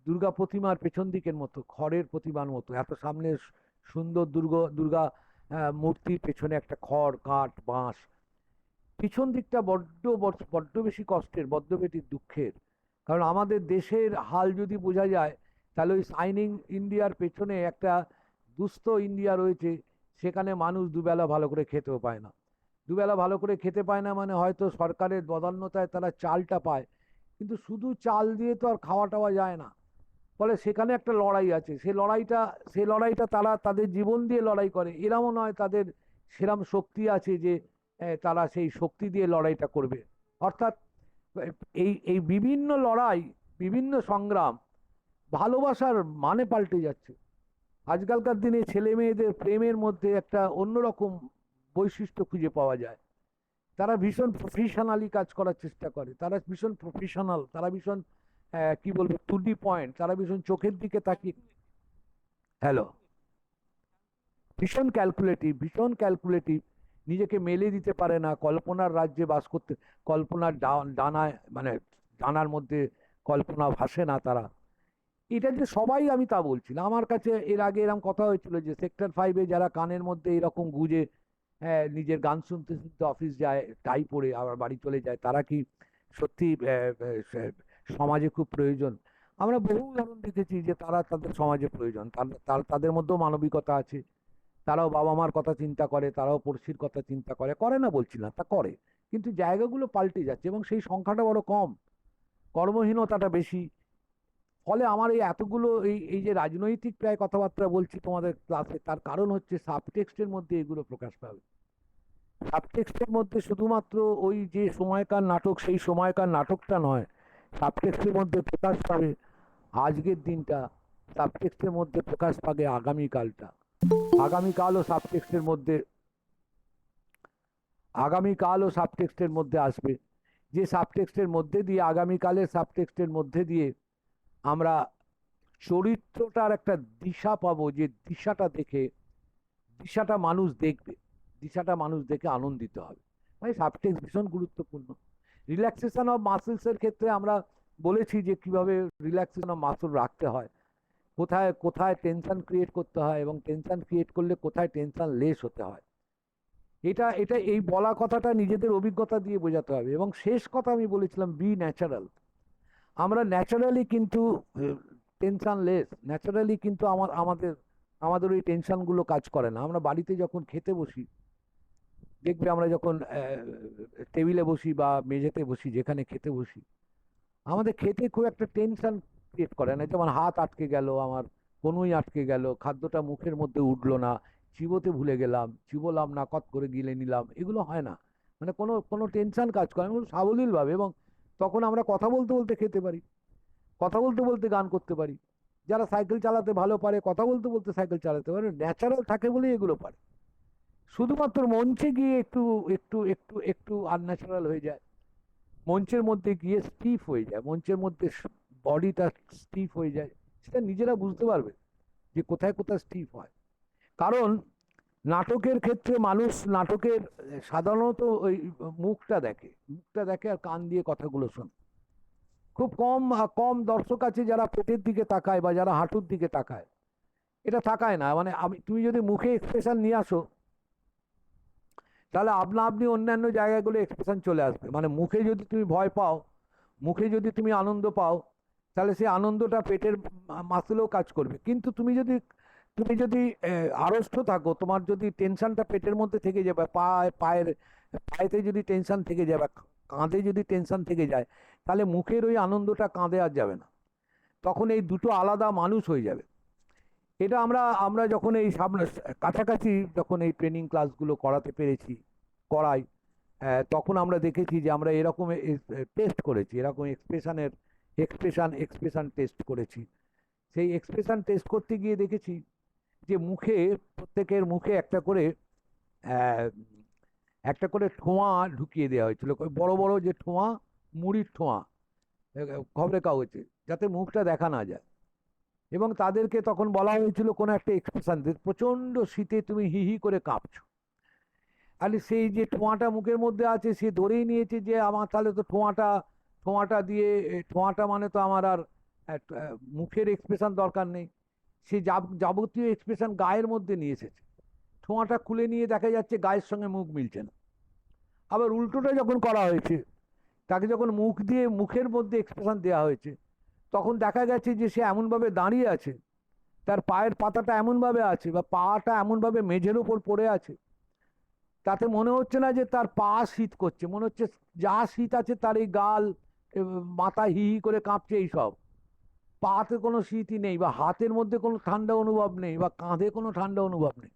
দুর্গা প্রতিমার পেছন দিকের মতো, খড়ের প্রতিমার মতো। এত সামনে সুন্দর দুর্গা মূর্তির পেছনে একটা খড়, কাঠ, বাঁশ, পিছন দিকটা বড্ড বেশি কষ্টের, বড্ড বেশি দুঃখের। কারণ আমাদের দেশের হাল যদি বোঝা যায়, তাহলে ওই শাইনিং ইন্ডিয়ার পেছনে একটা দুস্থ ইন্ডিয়া রয়েছে, সেখানে মানুষ দুবেলা ভালো করে খেতেও পায় না। দুবেলা ভালো করে খেতে পায় না, মানে হয়তো সরকারের বদান্যতায় তারা চালটা পায়, কিন্তু শুধু চাল দিয়ে তো আর খাওয়া টাওয়া যায় না। ফলে সেখানে একটা লড়াই আছে, সে লড়াইটা তারা তাদের জীবন দিয়ে লড়াই করে। এরমও নয় তাদের সেরম শক্তি আছে যে তারা সেই শক্তি দিয়ে লড়াইটা করবে। অর্থাৎ এই এই বিভিন্ন লড়াই, বিভিন্ন সংগ্রাম, ভালোবাসার মানে পাল্টে যাচ্ছে। আজকালকার দিনে ছেলে মেয়েদের প্রেমের মধ্যে একটা অন্যরকম বৈশিষ্ট্য খুঁজে পাওয়া যায়। তারা ভীষণ প্রফেশনালি কাজ করার চেষ্টা করে, তারা ভীষণ প্রফেশনাল, তারা ভীষণ কি বলবো, টু দি পয়েন্ট, তারা ভীষণ চোখের দিকে তাকিয়ে। হ্যালো। ভীষণ ক্যালকুলেটিভ, ভীষণ ক্যালকুলেটিভ। নিজেকে মেলে দিতে পারে না, কল্পনার রাজ্যে বাস করতে, কল্পনার ডানায়, মানে ডানার মধ্যে কল্পনা ভাসে না তারা। এটা যে সবাই আমি তা বলছি না, আমার কাছে এর আগে এরকম কথা হয়েছিল যে সেক্টর 5-এ যারা কানের মধ্যে এরকম গুজে নিজের গান শুনতে শুনতে অফিস যায়, টাই পরে আবার বাড়ি চলে যায়, তারা কি সত্যি সমাজে খুব প্রয়োজন? আমরা বহু উদাহরণ দেখেছি যে তারা তাদের সমাজে প্রয়োজন, তাদের মধ্যেও মানবিকতা আছে, তারাও বাবা মার কথা চিন্তা করে, তারাও পড়শির কথা চিন্তা করে, করে না বলছি না, তা করে। কিন্তু জায়গাগুলো পাল্টে যাচ্ছে এবং সেই সংখ্যাটা বড় কম, কর্মহীনতাটা বেশি। ফলে আমার এই এতগুলো এই এই যে রাজনৈতিক প্রায় কথাবার্তা বলছি তোমাদের ক্লাসে, তার কারণ হচ্ছে সাবটেক্সটের মধ্যে এগুলো প্রকাশ পাবে। সাবটেক্সটের মধ্যে শুধুমাত্র ওই যে সময়কার নাটক, সেই সময়কার নাটকটা নয়, সাবটেক্সটের মধ্যে প্রকাশ পাবে আজকের দিনটা, সাবটেক্সটের মধ্যে প্রকাশ পাবে আগামীকালটা। আগামীকালও সাবটেক্সটের মধ্যে, আগামীকালও সাবটেক্সটের মধ্যে আসবে, যে সাবটেক্সটের মধ্যে দিয়ে, আগামীকালের সাবটেক্সটের মধ্যে দিয়ে আমরা চরিত্রটার একটা দিশা পাবো, যে দিশাটা দেখে, দিশাটা মানুষ দেখবে, দিশাটা মানুষ দেখে আনন্দিত হবে। মানে সাবটেক্সট ভীষণ গুরুত্বপূর্ণ। রিল্যাক্সেশন অফ মাসেলসের ক্ষেত্রে আমরা বলেছি যে কিভাবে রিল্যাক্সেশন অফ মাসল রাখতে হয়, কোথায় কোথায় টেনশন ক্রিয়েট করতে হয়, এবং টেনশন ক্রিয়েট করলে কোথায় টেনশন লেস হতে হয়। এটা এটা এই বলা কথাটা নিজেদের অভিজ্ঞতা দিয়ে বোঝাতে হবে। এবং শেষ কথা আমি বলেছিলাম, বি ন্যাচারাল। আমরা ন্যাচারালি কিন্তু টেনশন লেস, ন্যাচারালি কিন্তু আমাদের আমাদের ওই টেনশনগুলো কাজ করে না। আমরা বাড়িতে যখন খেতে বসি, দেখবে আমরা যখন টেবিলে বসি বা মেঝেতে বসি, যেখানে খেতে বসি, আমাদের খেতে খুব একটা টেনশন ক্রিয়েট করে না। যেমন হাত আটকে গেল, আমার কনুই আটকে গেল, খাদ্যটা মুখের মধ্যে উঠলো না, চিবোতে ভুলে গেলাম, চিবোলাম না, কত করে গিলে নিলাম, এগুলো হয় না। মানে কোনো কোনো টেনশন কাজ করে না, খুব সাবলীলভাবে। এবং তখন আমরা কথা বলতে বলতে খেতে পারি, কথা বলতে বলতে গান করতে পারি। যারা সাইকেল চালাতে ভালো পারে, কথা বলতে বলতে সাইকেল চালাতে পারে, ন্যাচারাল থাকে বলেই এগুলো পারে। শুধুমাত্র মঞ্চে গিয়ে একটু একটু একটু একটু আনন্যাচারাল হয়ে যায়, মঞ্চের মধ্যে গিয়ে স্টিফ হয়ে যায়, মঞ্চের মধ্যে বডিটা স্টিফ হয়ে যায়। সেটা নিজেরা বুঝতে পারবে যে কোথায় কোথায় স্টিফ হয়। কারণ নাটকের ক্ষেত্রে মানুষ নাটকের সাধারণত ওই মুখটা দেখে, মুখটা দেখে আর কান দিয়ে কথাগুলো শোনে। খুব কম কম দর্শক আছে যারা পেটের দিকে তাকায় বা যারা হাঁটুর দিকে তাকায়। এটা তাকায় না, মানে তুমি যদি মুখে এক্সপ্রেশন নিয়ে আসো, তাহলে আপনা আপনি অন্যান্য জায়গাগুলো এক্সপ্রেশন চলে আসবে। মানে মুখে যদি তুমি ভয় পাও, মুখে যদি তুমি আনন্দ পাও, তাহলে সেই আনন্দটা পেটের মাসলেও কাজ করবে। কিন্তু তুমি যদি আড়ষ্ট থাকো, তোমার যদি টেনশনটা পেটের মধ্যে থেকে যাবে, পায়েতে যদি টেনশন থেকে যাবে, কাঁধে যদি টেনশন থেকে যায়, তাহলে মুখের ওই আনন্দটা কাঁধে আর যাবে না। তখন এই দুটো আলাদা মানুষ হয়ে যাবে। এটা আমরা আমরা যখন এই সামনে কাছাকাছি যখন এই ট্রেনিং ক্লাসগুলো করাতে পেরেছি, করাই, তখন আমরা দেখেছি যে আমরা এরকম টেস্ট করেছি, এরকম এক্সপ্রেশন টেস্ট করেছি। সেই এক্সপ্রেশন টেস্ট করতে গিয়ে দেখেছি যে মুখে, প্রত্যেকের মুখে আহ, একটা করে ঠোঁয়া ঢুকিয়ে দেওয়া হয়েছিল, বড় বড় যে ঠোঁয়া, মুড়ির ঠোঁয়া, খবরের কাগজে, যাতে মুখটা দেখা না যায়। এবং তাদেরকে তখন বলা হয়েছিল কোনো একটা এক্সপ্রেশন দিতে। প্রচণ্ড শীতে তুমি হি হি করে কাঁপছো, আর সেই যে ঠোঁয়াটা মুখের মধ্যে আছে, সে ধরেই নিয়েছে যে আমার তাহলে তো ঠোঁয়াটা দিয়ে, ঠোঁয়াটা মানে তো আমার আর মুখের এক্সপ্রেশন দরকার নেই। সে যাবতীয় এক্সপ্রেশন গায়ের মধ্যে নিয়ে এসেছে। ঠোঁয়াটা খুলে নিয়ে দেখা যাচ্ছে গায়ের সঙ্গে মুখ মিলছে না। আবার উল্টোটা যখন করা হয়েছে, তাকে যখন মুখ দিয়ে মুখের মধ্যে এক্সপ্রেশন দেওয়া হয়েছে, তখন দেখা গেছে যে সে এমনভাবে দাঁড়িয়ে আছে, তার পায়ের পাতাটা এমনভাবে আছে বা পাটা এমনভাবে মেঝের ওপর পড়ে আছে, তাতে মনে হচ্ছে না যে তার পা শীত করছে, মনে হচ্ছে যা শীত আছে তার এই গাল, মাথা হি হি করে কাঁপছে, এইসব। পাতে কোনো শীতই নেই, বা হাতের মধ্যে কোনো ঠান্ডা অনুভব নেই, বা কাঁধে কোনো ঠান্ডা অনুভব নেই।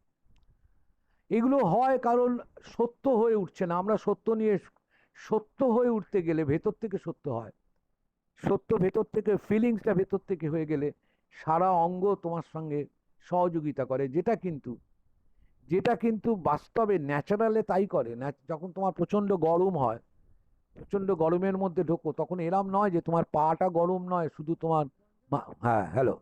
এগুলো হয় কারণ সত্য হয়ে উঠছে না। আমরা সত্য নিয়ে, সত্য হয়ে উঠতে গেলে ভেতর থেকে সত্য হয়। সত্য ভেতর থেকে, ফিলিংসটা ভেতর থেকে হয়ে গেলে সারা অঙ্গ তোমার সঙ্গে সহযোগিতা করে, যেটা কিন্তু বাস্তবে ন্যাচারালে তাই করে। যখন তোমার প্রচন্ড গরম হয়, প্রচন্ড গরমের মধ্যে ঢোকো, তখন এরম নয় যে তোমার পাটা গরম নয়, শুধু তোমার হ্যাঁ, হ্যালো।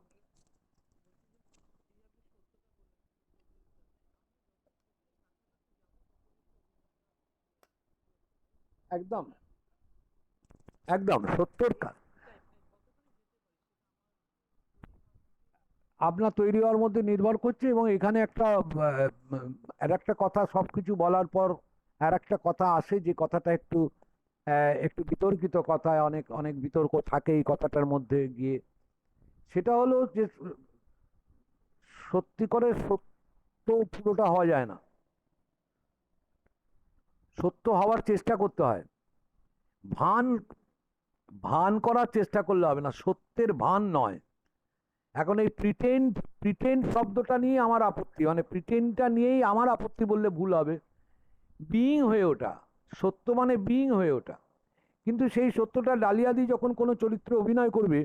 একদম, একদম সত্যের কাজ। আপনার তৈরি হওয়ার মধ্যে নির্ভর করছে। এবং এখানে একটা আর একটা কথা, সবকিছু বলার পর আর একটা কথা আসে, যে কথাটা একটু বিতর্কিত কথা, অনেক অনেক বিতর্ক থাকে এই কথাটার মধ্যে গিয়ে। সেটা হলো যে সত্যি করে সত্য পুরোটা হওয়া যায় না, সত্য হওয়ার চেষ্টা করতে হয়। ভান ভান করার চেষ্টা করলে হবে না, সত্যের ভান নয়। এখন এই প্রিটেন্ড, প্রিটেন্ড শব্দটা নিয়ে আমার আপত্তি, মানে প্রিটেন্ডটা নিয়েই আমার আপত্তি বললে ভুল হবে। বিইং হয়ে ওঠা, সত্য মানে বিইং হয়ে ওঠা। কিন্তু সেই সত্যটা ডালিয়াদি যখন কোনো চরিত্রে অভিনয় করবে,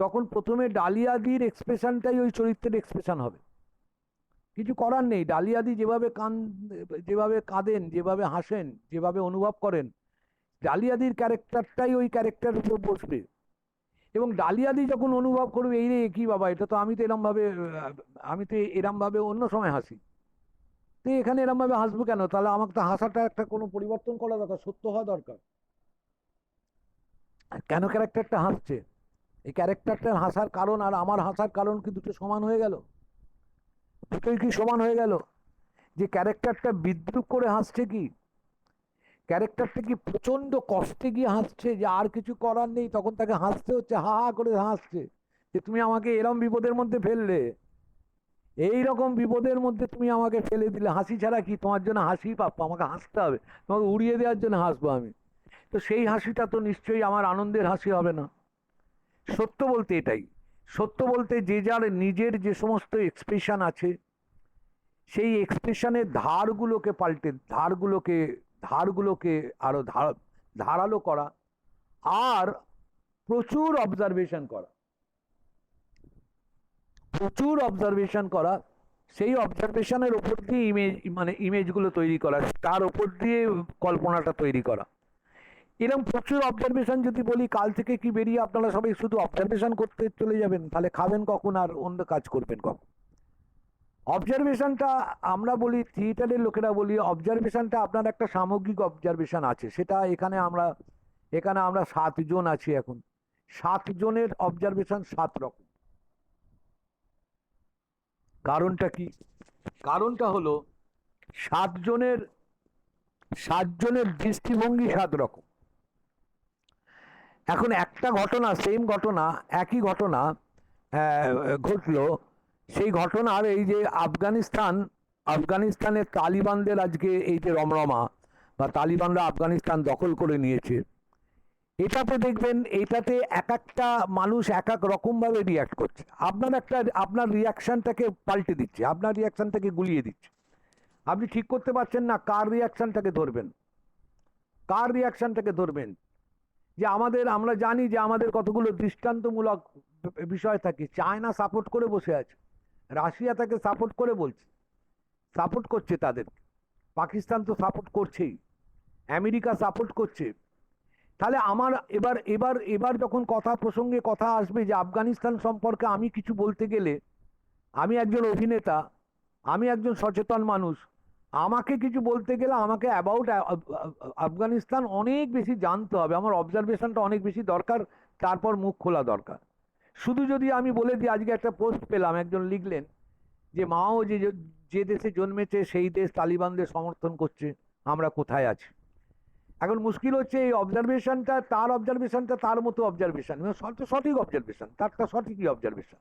তখন প্রথমে ডালিয়াদির এক্সপ্রেশনটাই ওই চরিত্রের এক্সপ্রেশন হবে। কিছু করার নেই, ডালিয়াদি যেভাবে কাঁদেন, যেভাবে হাসেন, যেভাবে অনুভব করেন, ডালিয়াদির ক্যারেক্টারটাই ওই ক্যারেক্টারের উপর বসবে। এবং ডালিয়াদি যখন অনুভব করবে, এই রে কি বাবা, এটা তো আমি তো এরম ভাবে অন্য সময় হাসি, তো এখানে এরম ভাবে হাসবো কেন? তাহলে আমাকে তো হাসাটা একটা কোনো পরিবর্তন করা দরকার, সত্য হওয়া দরকার। কেন ক্যারেক্টারটা হাসছে, এই ক্যারেক্টারটার হাসার কারণ আর আমার হাসার কারণ কি দুটো সমান হয়ে গেল? দুটোই কি সমান হয়ে গেল? যে ক্যারেক্টারটা বিদ্রুপ করে হাসছে, কি ক্যারেক্টারটা কি প্রচন্ড কষ্টে গিয়ে হাসছে, যে আর কিছু করার নেই, তখন তাকে হাসতে হচ্ছে, হা হা করে হাসছে, যে তুমি আমাকে এরম বিপদের মধ্যে ফেললে, এই রকম বিপদের মধ্যে তুমি আমাকে ফেলে দিলে, হাসি ছাড়া কি তোমার জন্য হাসি পাবো? আমাকে হাসতে হবে, তোমাকে উড়িয়ে দেওয়ার জন্য হাসবো আমি? তো সেই হাসিটা তো নিশ্চয়ই আমার আনন্দের হাসি হবে না। সত্য বলতে এটাই। সত্য বলতে যে যার নিজের যে সমস্ত এক্সপ্রেশন আছে, সেই এক্সপ্রেশনের ধারগুলোকে আরো ধারালো করা, আর প্রচুর অবজারভেশন করা, প্রচুর অবজারভেশন করা, সেই অবজারভেশনের ওপর দিয়ে ইমেজগুলো তৈরি করা, তার ওপর দিয়ে কল্পনাটা তৈরি করা। এরকম প্রচুর অবজারভেশন যদি বলি, কাল থেকে কি বেরিয়ে আপনারা সবাই শুধু অবজারভেশন করতে চলে যাবেন, তাহলে খাবেন কখন আর অন্য কাজ করবেন কখন? অবজারভেশনটা, আমরা বলি, থিয়েটারের লোকেরা বলি, অবজারভেশনটা আপনার একটা সামগ্রিক অবজারভেশন আছে, সেটা এখানে আমরা 7 জন আছি এখন, 7 জনের অবজারভেশন 7 রকম। কারণটা কি? কারণটা হলো 7 জনের 7 জনের দৃষ্টিভঙ্গি 7 রকম। এখন একটা ঘটনা, সেম ঘটনা, একই ঘটনা ঘটলো, সেই ঘটনার এই যে আফগানিস্তানের তালিবানদের আজকে এই যে রমরমা, বা তালিবানরা আফগানিস্তান দখল করে নিয়েছে, এটাতে দেখবেন, এটাতে এক একটা মানুষ এক এক রকম ভাবে রিয়াক্ট করছে। আপনার রিয়াকশনটাকে পাল্টে দিচ্ছে, আপনার রিয়াকশনটাকে গুলিয়ে দিচ্ছে। আপনি ঠিক করতে পারছেন না কার রিয়াকশনটাকে ধরবেন। যে আমরা জানি যে আমাদের কতগুলো দৃষ্টান্তমূলক বিষয় থাকে। চায়না সাপোর্ট করে বসে আছে, রাশিয়া তাকে সাপোর্ট করছে তাদের, পাকিস্তান তো সাপোর্ট করছেই, আমেরিকা সাপোর্ট করছে। তাহলে আমার এবার যখন প্রসঙ্গে কথা আসবে যে আফগানিস্তান সম্পর্কে আমি কিছু বলতে গেলে, আমি একজন অভিনেতা, আমি একজন সচেতন মানুষ, আমাকে কিছু বলতে গেলে আমাকে অ্যাবাউট আফগানিস্তান অনেক বেশি জানতে হবে, আমার অবজারভেশনটা অনেক বেশি দরকার, তারপর মুখ খোলা দরকার। শুধু যদি আমি বলে দিই, আজকে একটা পোস্ট পেলাম, একজন লিখলেন যে মাও যে দেশে জন্মেছে সেই দেশ তালিবানদের সমর্থন করছে, আমরা কোথায় আছি? এখন মুশকিল হচ্ছে এই অবজারভেশনটা তার মতো অবজারভেশন, সঠিক অবজারভেশন, তারটা সঠিকই অবজারভেশন।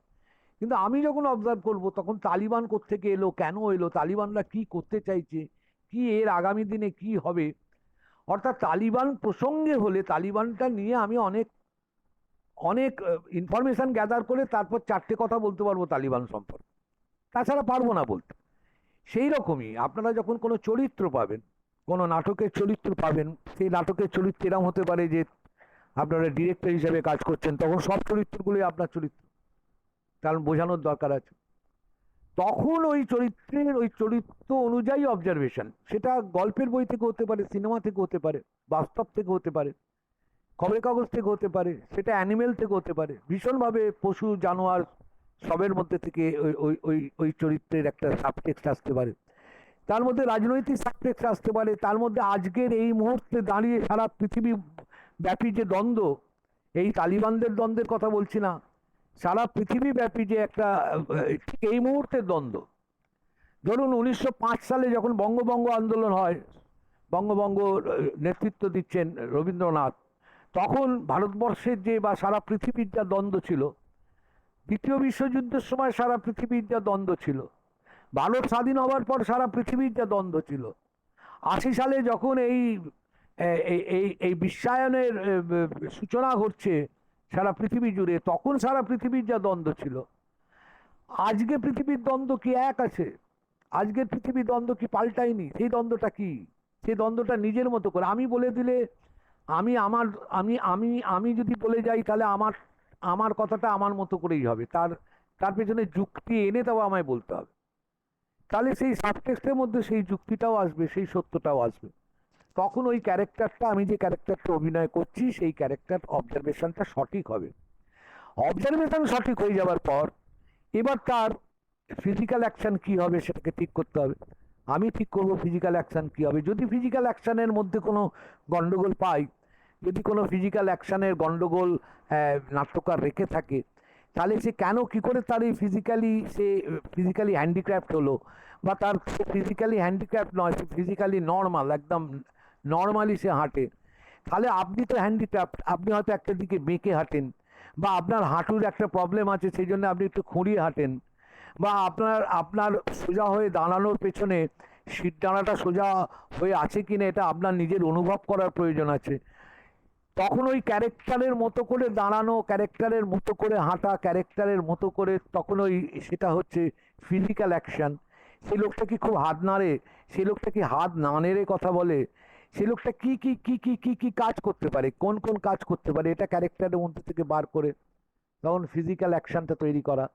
কিন্তু আমি যখন অবজার্ভ করব, তখন তালিবান কোত্থেকে এলো, কেন এলো, তালিবানরা কি করতে চাইছে, কি কি এর আগামী দিনে কি হবে, অর্থাৎ তালিবান প্রসঙ্গে হলে তালিবানটা নিয়ে আমি অনেক অনেক ইনফরমেশন গ্যাদার করে তারপর চারটে কথা বলতে পারবো তালিবান সম্পর্কে, তাছাড়া পারবো না বলতে। সেই রকমই আপনারা যখন কোনো চরিত্র পাবেন, কোনো নাটকের চরিত্র পাবেন, সেই নাটকের চরিত্র এরকম হতে পারে যে আপনারা ডিরেক্টর হিসেবে কাজ করছেন, তখন সব চরিত্রগুলোই আপনার চরিত্র, কারণ বোঝানোর দরকার আছে। তখন ওই চরিত্রের ওই চরিত্র অনুযায়ী অবজারভেশন, সেটা গল্পের বই থেকে হতে পারে, সিনেমা থেকে হতে পারে, বাস্তব থেকে হতে পারে, খবরের কাগজ থেকে হতে পারে, সেটা অ্যানিমেল থেকে হতে পারে, ভীষণভাবে পশু জানোয়ার সবের মধ্যে থেকে ওই ওই ওই ওই চরিত্রের একটা সাবটেক্সট আসতে পারে, তার মধ্যে রাজনৈতিক সাবটেক্সট আসতে পারে, তার মধ্যে আজকের এই মুহূর্তে দাঁড়িয়ে সারা পৃথিবী ব্যাপী যে দ্বন্দ্ব, এই তালিবানদের দ্বন্দ্বের কথা বলছি না, সারা পৃথিবী ব্যাপী যে একটা ঠিক এই মুহূর্তের দ্বন্দ্ব। ধরুন 1905 সালে যখন বঙ্গভঙ্গ আন্দোলন হয়, বঙ্গভঙ্গ নেতৃত্ব দিচ্ছেন রবীন্দ্রনাথ, তখন ভারতবর্ষের যে বা সারা পৃথিবীর যা দ্বন্দ্ব ছিল, দ্বিতীয় বিশ্বযুদ্ধের সময় সারা পৃথিবীর যা দ্বন্দ্ব ছিল, ভারত স্বাধীন হওয়ার পর সারা পৃথিবীর যা দ্বন্দ্ব ছিল, 80 সালে যখন এই এই এই এই বিশ্বায়নের সূচনা ঘটছে সারা পৃথিবী জুড়ে, তখন সারা পৃথিবীর যা দ্বন্দ্ব ছিল, আজকে পৃথিবীর দ্বন্দ্ব কি এক আছে? আজকের পৃথিবীর দ্বন্দ্ব কি পাল্টায়নি? সেই দ্বন্দ্বটা কি? সেই দ্বন্দ্বটা নিজের মতো করে আমি বলে দিলে, আমি আমার আমি আমি আমি যদি বলে যাই, তাহলে আমার আমার কথাটা আমার মতো করেই হবে, তার তার পেছনে যুক্তি এনে তাও আমায় বলতে হবে, তাহলে সেই সাবটেক্সটের মধ্যে সেই যুক্তিটাও আসবে, সেই সত্যটাও আসবে। তখন ওই ক্যারেক্টারটা, আমি যে ক্যারেক্টারটা অভিনয় করছি, সেই ক্যারেক্টার অবজারভেশনটা সঠিক হবে। অবজারভেশন সঠিক হয়ে যাওয়ার পর এবার তার ফিজিক্যাল অ্যাকশন কি হবে সেটাকে ঠিক করতে হবে। আমি ঠিক করব ফিজিক্যাল অ্যাকশন কি হবে। যদি ফিজিক্যাল অ্যাকশনের মধ্যে কোনো গন্ডগোল পাই, যদি কোনো ফিজিক্যাল অ্যাকশনের গন্ডগোল নাট্যকার রেখে থাকে, তাহলে সে কেন কি করে তার এই ফিজিক্যালি হ্যান্ডিক্রাফট হলো, বা তার ফিজিক্যালি হ্যান্ডিক্রাফট নয়, সে ফিজিক্যালি নর্মাল, একদম নর্মালি সে হাঁটে, তাহলে আপনি তো হ্যান্ডিক্রাফট, আপনি হয়তো একটা দিকে বেঁকে হাঁটেন, বা আপনার হাঁটুর একটা প্রবলেম আছে সেই জন্য আপনি একটু খুঁড়িয়ে হাঁটেন, বা আপনার আপনার সোজা হয়ে দাঁড়ানোর পেছনে সিট ডানাটা সোজা হয়ে আছে কিনা এটা আপনার নিজের অনুভব করার প্রয়োজন আছে। তখন ওই ক্যারেক্টারের মতো করে দাঁড়ানো, ক্যারেক্টারের মতো করে হাঁটা, ক্যারেক্টারের মতো করে, তখন ওই সেটা হচ্ছে ফিজিক্যাল অ্যাকশন। সেই লোকটা কি খুব হাত নাড়ে, সেই লোকটা কি হাত না নেড়ে কথা বলে, সেই লোকটা কি কি কি কি কি কি কাজ করতে পারে, কোন কোন কাজ করতে পারে, এটা ক্যারেক্টারের মধ্যে থেকে বার করে তখন ফিজিক্যাল অ্যাকশনটা তৈরি করা।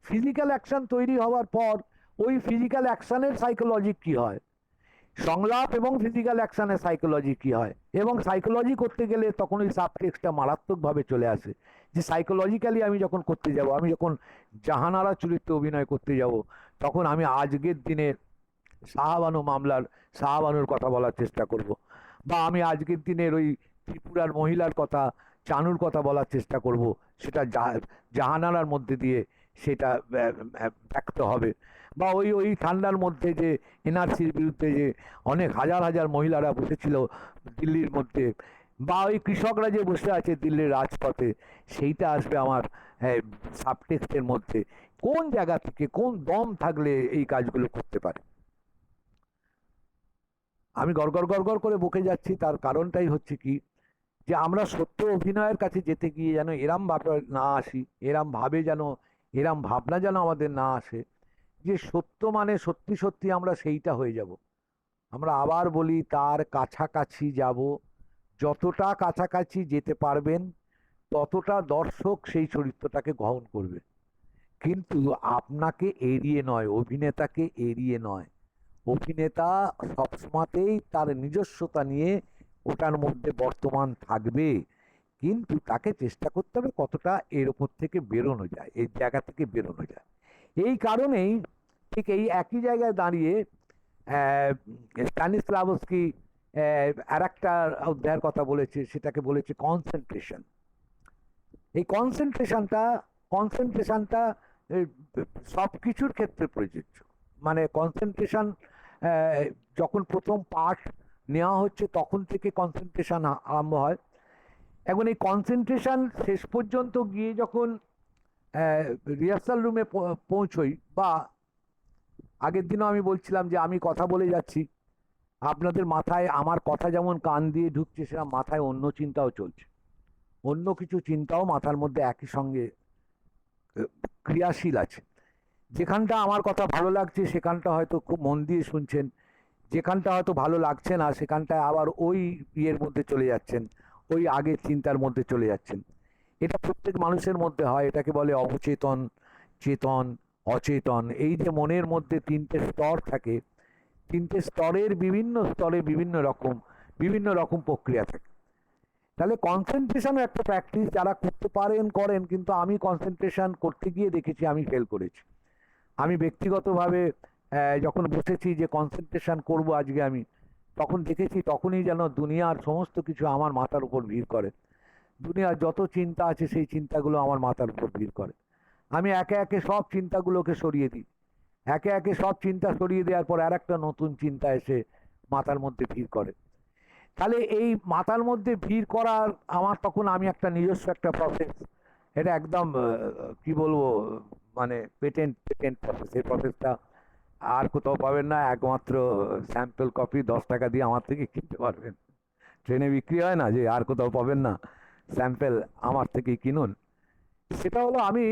ফিজিক্যাল অ্যাকশন তৈরি হওয়ার পর ওই ফিজিক্যাল অ্যাকশনের সাইকোলজি কি হয়, সংলাপ এবং ফিজিক্যাল অ্যাকশনের সাইকোলজি কি হয়, এবং সাইকোলজি করতে গেলে তখন ওই সাবটেক্সটটা মারাত্মকভাবে চলে আসে, যে সাইকোলজিক্যালি আমি যখন করতে যাব, আমি যখন জাহানারা চরিত্রে অভিনয় করতে যাব, তখন আমি আজকের দিনের শাহবানু মামলার শাহবানুর কথা বলার চেষ্টা করব, বা আমি আজকের দিনের ওই ত্রিপুরার মহিলার কথা, চানুর কথা বলার চেষ্টা করব, সেটা জাহানারার মধ্যে দিয়ে সেটা ব্যক্ত হবে। বা ওই ওই ঠান্ডার মধ্যে যে এনআরসির বিরুদ্ধে যে অনেক হাজার হাজার মহিলারা বসেছিল দিল্লির মধ্যে, বা ওই কৃষকরা যে বসে আছে দিল্লির রাজপথে, সেইটা আসবে আমার সাবটেক্সটের মধ্যে। কোন জায়গা থেকে কোন দম থাকলে এই কাজগুলো করতে পারে। আমি গড়গড় গড়গড় করে বকে যাচ্ছি, তার কারণটাই হচ্ছে কি, যে আমরা সত্য অভিনয়ের কাছে যেতে গিয়ে যেন এরম ভাবে না আসি, এরম ভাবে যেন, এরম ভাবনা যেন আমাদের না আসে যে সত্য মানে সত্যি সত্যি আমরা সেইটা হয়ে যাব। আমরা আবার বলি, তার কাছাকাছি যাব, যতটা কাছাকাছি যেতে পারবেন ততটা দর্শক সেই চরিত্রটাকে গ্রহণ করবে, কিন্তু আপনাকে এড়িয়ে নয়, অভিনেতাকে এড়িয়ে নয়। অভিনেতা সবসময়তেই তার নিজস্বতা নিয়ে ওটার মধ্যে বর্তমান থাকবে, কিন্তু তাকে চেষ্টা করতে হবে কতটা এর ওপর থেকে বেরোনো যায়, এই জায়গা থেকে বেরোনো যায়। এই কারণেই ঠিক এই একই জায়গায় দাঁড়িয়ে স্ট্যানিস্লাভস্কি আর একটা অধ্যায়ের কথা বলেছে, সেটাকে বলেছে কনসেন্ট্রেশন। এই কনসেন্ট্রেশনটা সব কিছুর ক্ষেত্রে প্রযোজ্য। মানে কনসেন্ট্রেশন যখন প্রথম পাঠ নেওয়া হচ্ছে তখন থেকে কনসেন্ট্রেশন আরম্ভ হয়। এখন এই কনসেন্ট্রেশন শেষ পর্যন্ত গিয়ে যখন রিহার্সাল রুমে পৌঁছই, বা আগের দিনও আমি বলছিলাম যে আমি কথা বলে যাচ্ছি, আপনাদের মাথায় আমার কথা যেমন কান দিয়ে ঢুকছে, সেরকম মাথায় অন্য চিন্তাও চলছে, অন্য কিছু চিন্তাও মাথার মধ্যে একই সঙ্গে ক্রিয়াশীল আছে। যেখানটা আমার কথা ভালো লাগছে সেখানটা হয়তো খুব মন দিয়ে শুনছেন, যেখানটা হয়তো ভালো লাগছে না সেখানটায় আবার ওই ইয়ের মধ্যে চলে যাচ্ছেন, ওই আগের চিন্তার মধ্যে চলে যাচ্ছেন। এটা প্রত্যেক মানুষের মধ্যে হয়, এটাকে বলে অবচেতন, চেতন, অচেতন। এই যে মনের মধ্যে তিনটে স্তর থাকে, তিনটে স্তরের বিভিন্ন স্তরে বিভিন্ন রকম প্রক্রিয়া থাকে। তাহলে কনসেন্ট্রেশনও একটা প্র্যাকটিস, যারা করতে পারেন করেন, কিন্তু আমি কনসেন্ট্রেশন করতে গিয়ে দেখেছি আমি ফেল করেছি। আমি ব্যক্তিগতভাবে যখন বসেছি যে কনসেন্ট্রেশন করব আজকে আমি, তখন দেখেছি তখনই যেন দুনিয়ার সমস্ত কিছু আমার মাথার উপর ভিড় করে। দুনিয়ার যত চিন্তা আছে সেই চিন্তাগুলো আমার মাথার উপর ভিড় করে। আমি একে একে সব চিন্তাগুলোকে সরিয়ে দিই, একে একে সব চিন্তা সরিয়ে দেওয়ার পর আর একটা নতুন চিন্তা এসে মাথার মধ্যে ভিড় করে। তাহলে এই মাথার মধ্যে ভিড় করার আমার তখন আমি একটা নিজস্ব একটা প্রসেস, এটা একদম কি বলবো, মানে পেটেন্ট পেটেন্ট প্রসেস। এই প্রসেসটা আর কোথাও পাবেন না, একমাত্র স্যাম্পল কপি 10 টাকা দিয়ে আমার থেকে কিনতে পারবেন। ট্রেনে বিক্রি হয় না যে, আর কোথাও পাবেন না, স্যাম্পল আমার থেকেই কিনুন। সেটা হলো আমি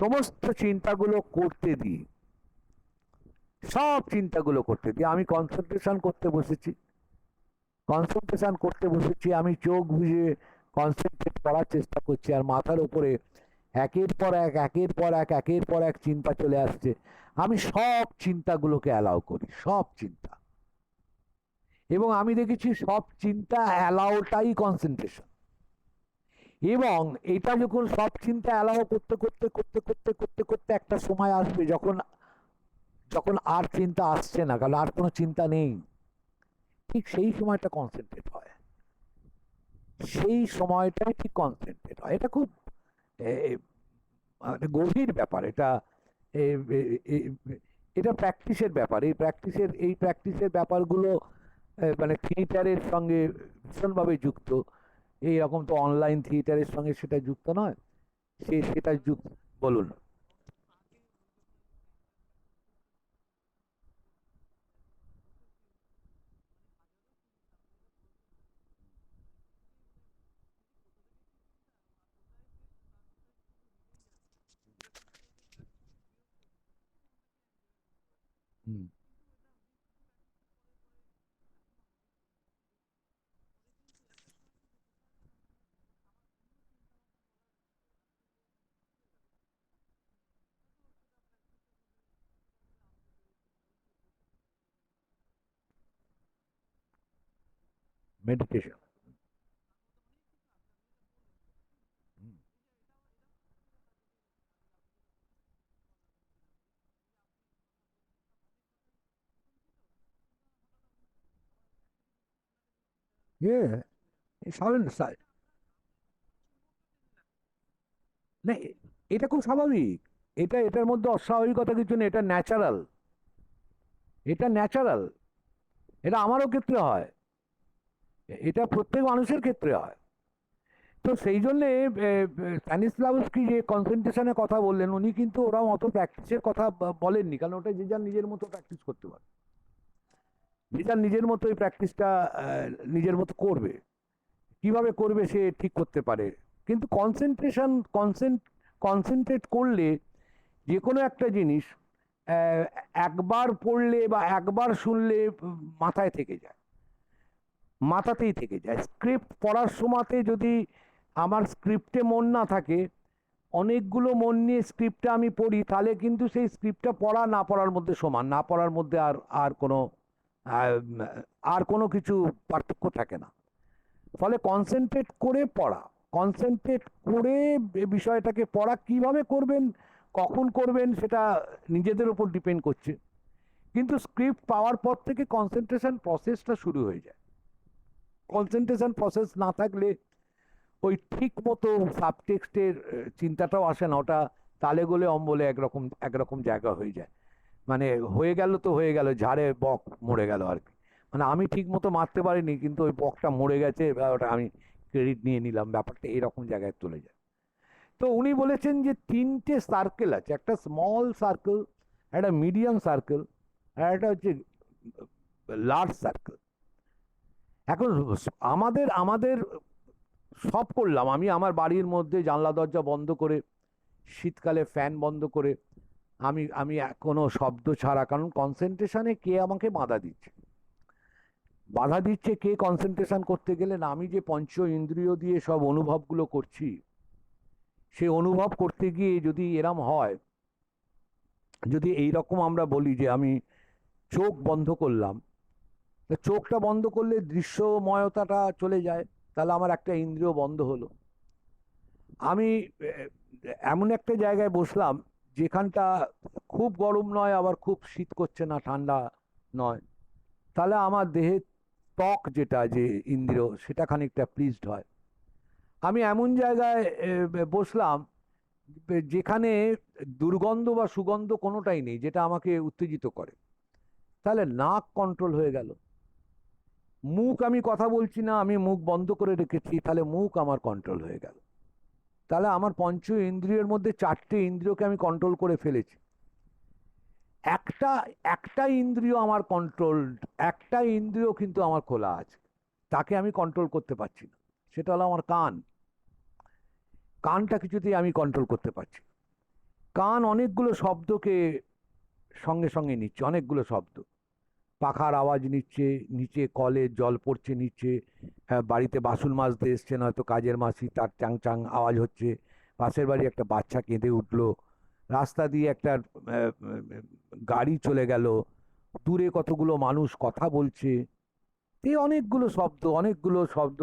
সমস্ত চিন্তাগুলো করতে দিই, সব চিন্তাগুলো করতে দিই। আমি কনসেন্ট্রেশন করতে বসেছি, আমি চোখ বুজে কনসেন্ট্রেট করার চেষ্টা করছি, আর মাথার উপরে একের পর এক একের পর এক একের পর এক চিন্তা চলে আসছে। আমি সব চিন্তাগুলোকে অ্যালাউ করি, সব চিন্তা। এবং আমি দেখেছি সব চিন্তা অ্যালাউটাই কনসেন্ট্রেশন। এবং এটা যখন সব চিন্তা অ্যালাউ করতে করতে করতে করতে করতে করতে একটা সময় আসবে যখন যখন আর চিন্তা আসছে না, কারণ আর কোনো চিন্তা নেই, ঠিক সেই সময়টা কনসেন্ট্রেট হয়, সেই সময়টাই ঠিক কনসেন্ট্রেট হয়। এটা খুব এ, মানে গভীর ব্যাপার এটা। এ, এ, এ, এটা প্র্যাকটিসের ব্যাপার। এই প্র্যাকটিসের ব্যাপারগুলো মানে থিয়েটারের সঙ্গে ভীষণভাবে যুক্ত। এই রকম তো অনলাইন থিয়েটারের সঙ্গে সেটা যুক্ত নয়, সেটা যুক্ত। বলুন। হুম। মেডিটেশন। Yeah, না, এটা খুব স্বাভাবিক। এটার মধ্যে অস্বাভাবিকতা কিছু নেই, এটা ন্যাচারাল, এটা ন্যাচারাল। এটা আমারও ক্ষেত্রে হয়, এটা প্রত্যেক মানুষের ক্ষেত্রে হয়। তো সেই জন্যে স্ট্যানিস্লাভস্কি যে কনসেন্ট্রেশনের কথা বললেন, উনি কিন্তু ওরা অত প্র্যাকটিসের কথা বলেননি, কারণ ওটা যে যার নিজের মতো প্র্যাকটিস করতে পারে, যে যার নিজের মতো এই প্র্যাকটিসটা নিজের মতো করবে, কিভাবে করবে সে ঠিক করতে পারে। কিন্তু কনসেন্ট্রেট করলে যে কোনো একটা জিনিস আহ, একবার পড়লে বা একবার শুনলে মাথায় থেকে যায়, মাথাতেই থেকে যায়। স্ক্রিপ্ট পড়ার সময়তে যদি আমার স্ক্রিপ্টে মন না থাকে, অনেকগুলো মন নিয়ে স্ক্রিপ্টটা আমি পড়ি, তাহলে কিন্তু সেই স্ক্রিপ্টটা পড়া না পড়ার মধ্যে সমান, না পড়ার মধ্যে আর আর কোনো আহ, আর কোনো কিছু পার্থক্য থাকে না। ফলে কনসেন্ট্রেট করে পড়া, কনসেন্ট্রেট করে বিষয়টাকে পড়া, কিভাবে করবেন, কখন করবেন, সেটা নিজেদের উপর ডিপেন্ড করছে। কিন্তু স্ক্রিপ্ট পাওয়ার পর থেকে কনসেন্ট্রেশন প্রসেসটা শুরু হয়ে যায়। কনসেন্ট্রেশন প্রসেস না থাকলে ওই ঠিক মতো সাবটেক্সটের চিন্তাটাও আসে না, ওটা তালে গোলে অম্বলে একরকম একরকম জায়গা হয়ে যায়। মানে হয়ে গেল তো হয়ে গেল, ঝাড়ে বক মরে গেল আর কি। মানে আমি ঠিক মতো মারতে পারিনি, কিন্তু ওই বকটা মরে গেছে, এবার ওটা আমি ক্রেডিট নিয়ে নিলাম, ব্যাপারটা এরকম জায়গায় চলে যায়। তো উনি বলেছেন যে তিনটে সার্কেল আছে, একটা স্মল সার্কেল, একটা মিডিয়াম সার্কেল, আর একটা হচ্ছে লার্জ সার্কেল। এখন আমাদের আমাদের সব করলাম, আমি আমার বাড়ির মধ্যে জানলা দরজা বন্ধ করে, শীতকালে ফ্যান বন্ধ করে, আমি আমি কোনো শব্দ ছাড়া, কারণ কনসেন্ট্রেশনে কে আমাকে বাধা দিচ্ছে কে কনসেন্ট্রেশন করতে গেলে? না, আমি যে পঞ্চ ইন্দ্রিয় দিয়ে সব অনুভবগুলো করছি, সেই অনুভব করতে গিয়ে যদি এরম হয়, যদি এইরকম আমরা বলি যে আমি চোখ বন্ধ করলাম, তা চোখটা বন্ধ করলে দৃশ্যময়তাটা চলে যায়, তাহলে আমার একটা ইন্দ্রিয় বন্ধ হলো। আমি এমন একটা জায়গায় বসলাম যেখানটা খুব গরম নয়, আবার খুব শীত করছে না, ঠান্ডা নয়, তাহলে আমার দেহের ত্বক যেটা, যে ইন্দ্রিয়, সেটা খানিকটা প্লিজড হয়। আমি এমন জায়গায় বসলাম যেখানে দুর্গন্ধ বা সুগন্ধ কোনোটাই নেই, যেটা আমাকে উত্তেজিত করে, তাহলে নাক কন্ট্রোল হয়ে গেল। মুখ, আমি কথা বলছি না, আমি মুখ বন্ধ করে রেখেছি, তাহলে মুখ আমার কন্ট্রোল হয়ে গেল। তাহলে আমার পঞ্চ ইন্দ্রিয়ের মধ্যে চারটে ইন্দ্রিয়কে আমি কন্ট্রোল করে ফেলেছি। একটা একটা ইন্দ্রিয় আমার কন্ট্রোল, একটা ইন্দ্রিয় কিন্তু আমার খোলা আছে, তাকে আমি কন্ট্রোল করতে পারছি না। সেটা হলো আমার কান। কানটা কিছুতেই আমি কন্ট্রোল করতে পারছি। কান অনেকগুলো শব্দকে সঙ্গে সঙ্গে নিচ্ছে, অনেকগুলো শব্দ, পাখার আওয়াজ নিচ্ছে, নিচে কলে জল পড়ছে নিচে, হ্যাঁ, বাড়িতে বাসন মাজতে এসছেন হয়তো কাজের মাসি, তার চাং চাং আওয়াজ হচ্ছে, পাশের বাড়ি একটা বাচ্চা কেঁদে উঠলো, রাস্তা দিয়ে একটা গাড়ি চলে গেল, দূরে কতগুলো মানুষ কথা বলছে, এই অনেকগুলো শব্দ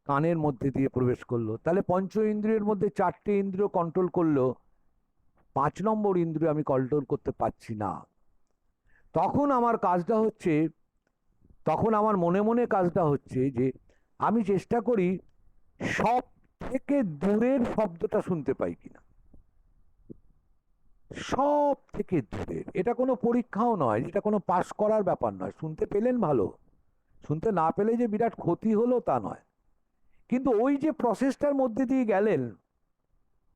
কানের মধ্যে দিয়ে প্রবেশ করলো। তাহলে পঞ্চ ইন্দ্রিয়ের মধ্যে চারটে ইন্দ্রিয় কন্ট্রোল করলো, 5 নম্বর ইন্দ্রিয় আমি কন্ট্রোল করতে পারছি না। তখন আমার কাজটা হচ্ছে, তখন আমার মনে মনে কাজটা হচ্ছে যে আমি চেষ্টা করি সব থেকে দূরের শব্দটা শুনতে পাই কিনা, সব থেকে দূরের। এটা কোনো পরীক্ষাও নয়, এটা কোনো পাস করার ব্যাপার নয়, শুনতে পেলেন ভালো, শুনতে না পেলে যে বিরাট ক্ষতি হলো তা নয়, কিন্তু ওই যে প্রসেসটার মধ্যে দিয়ে গেলেন,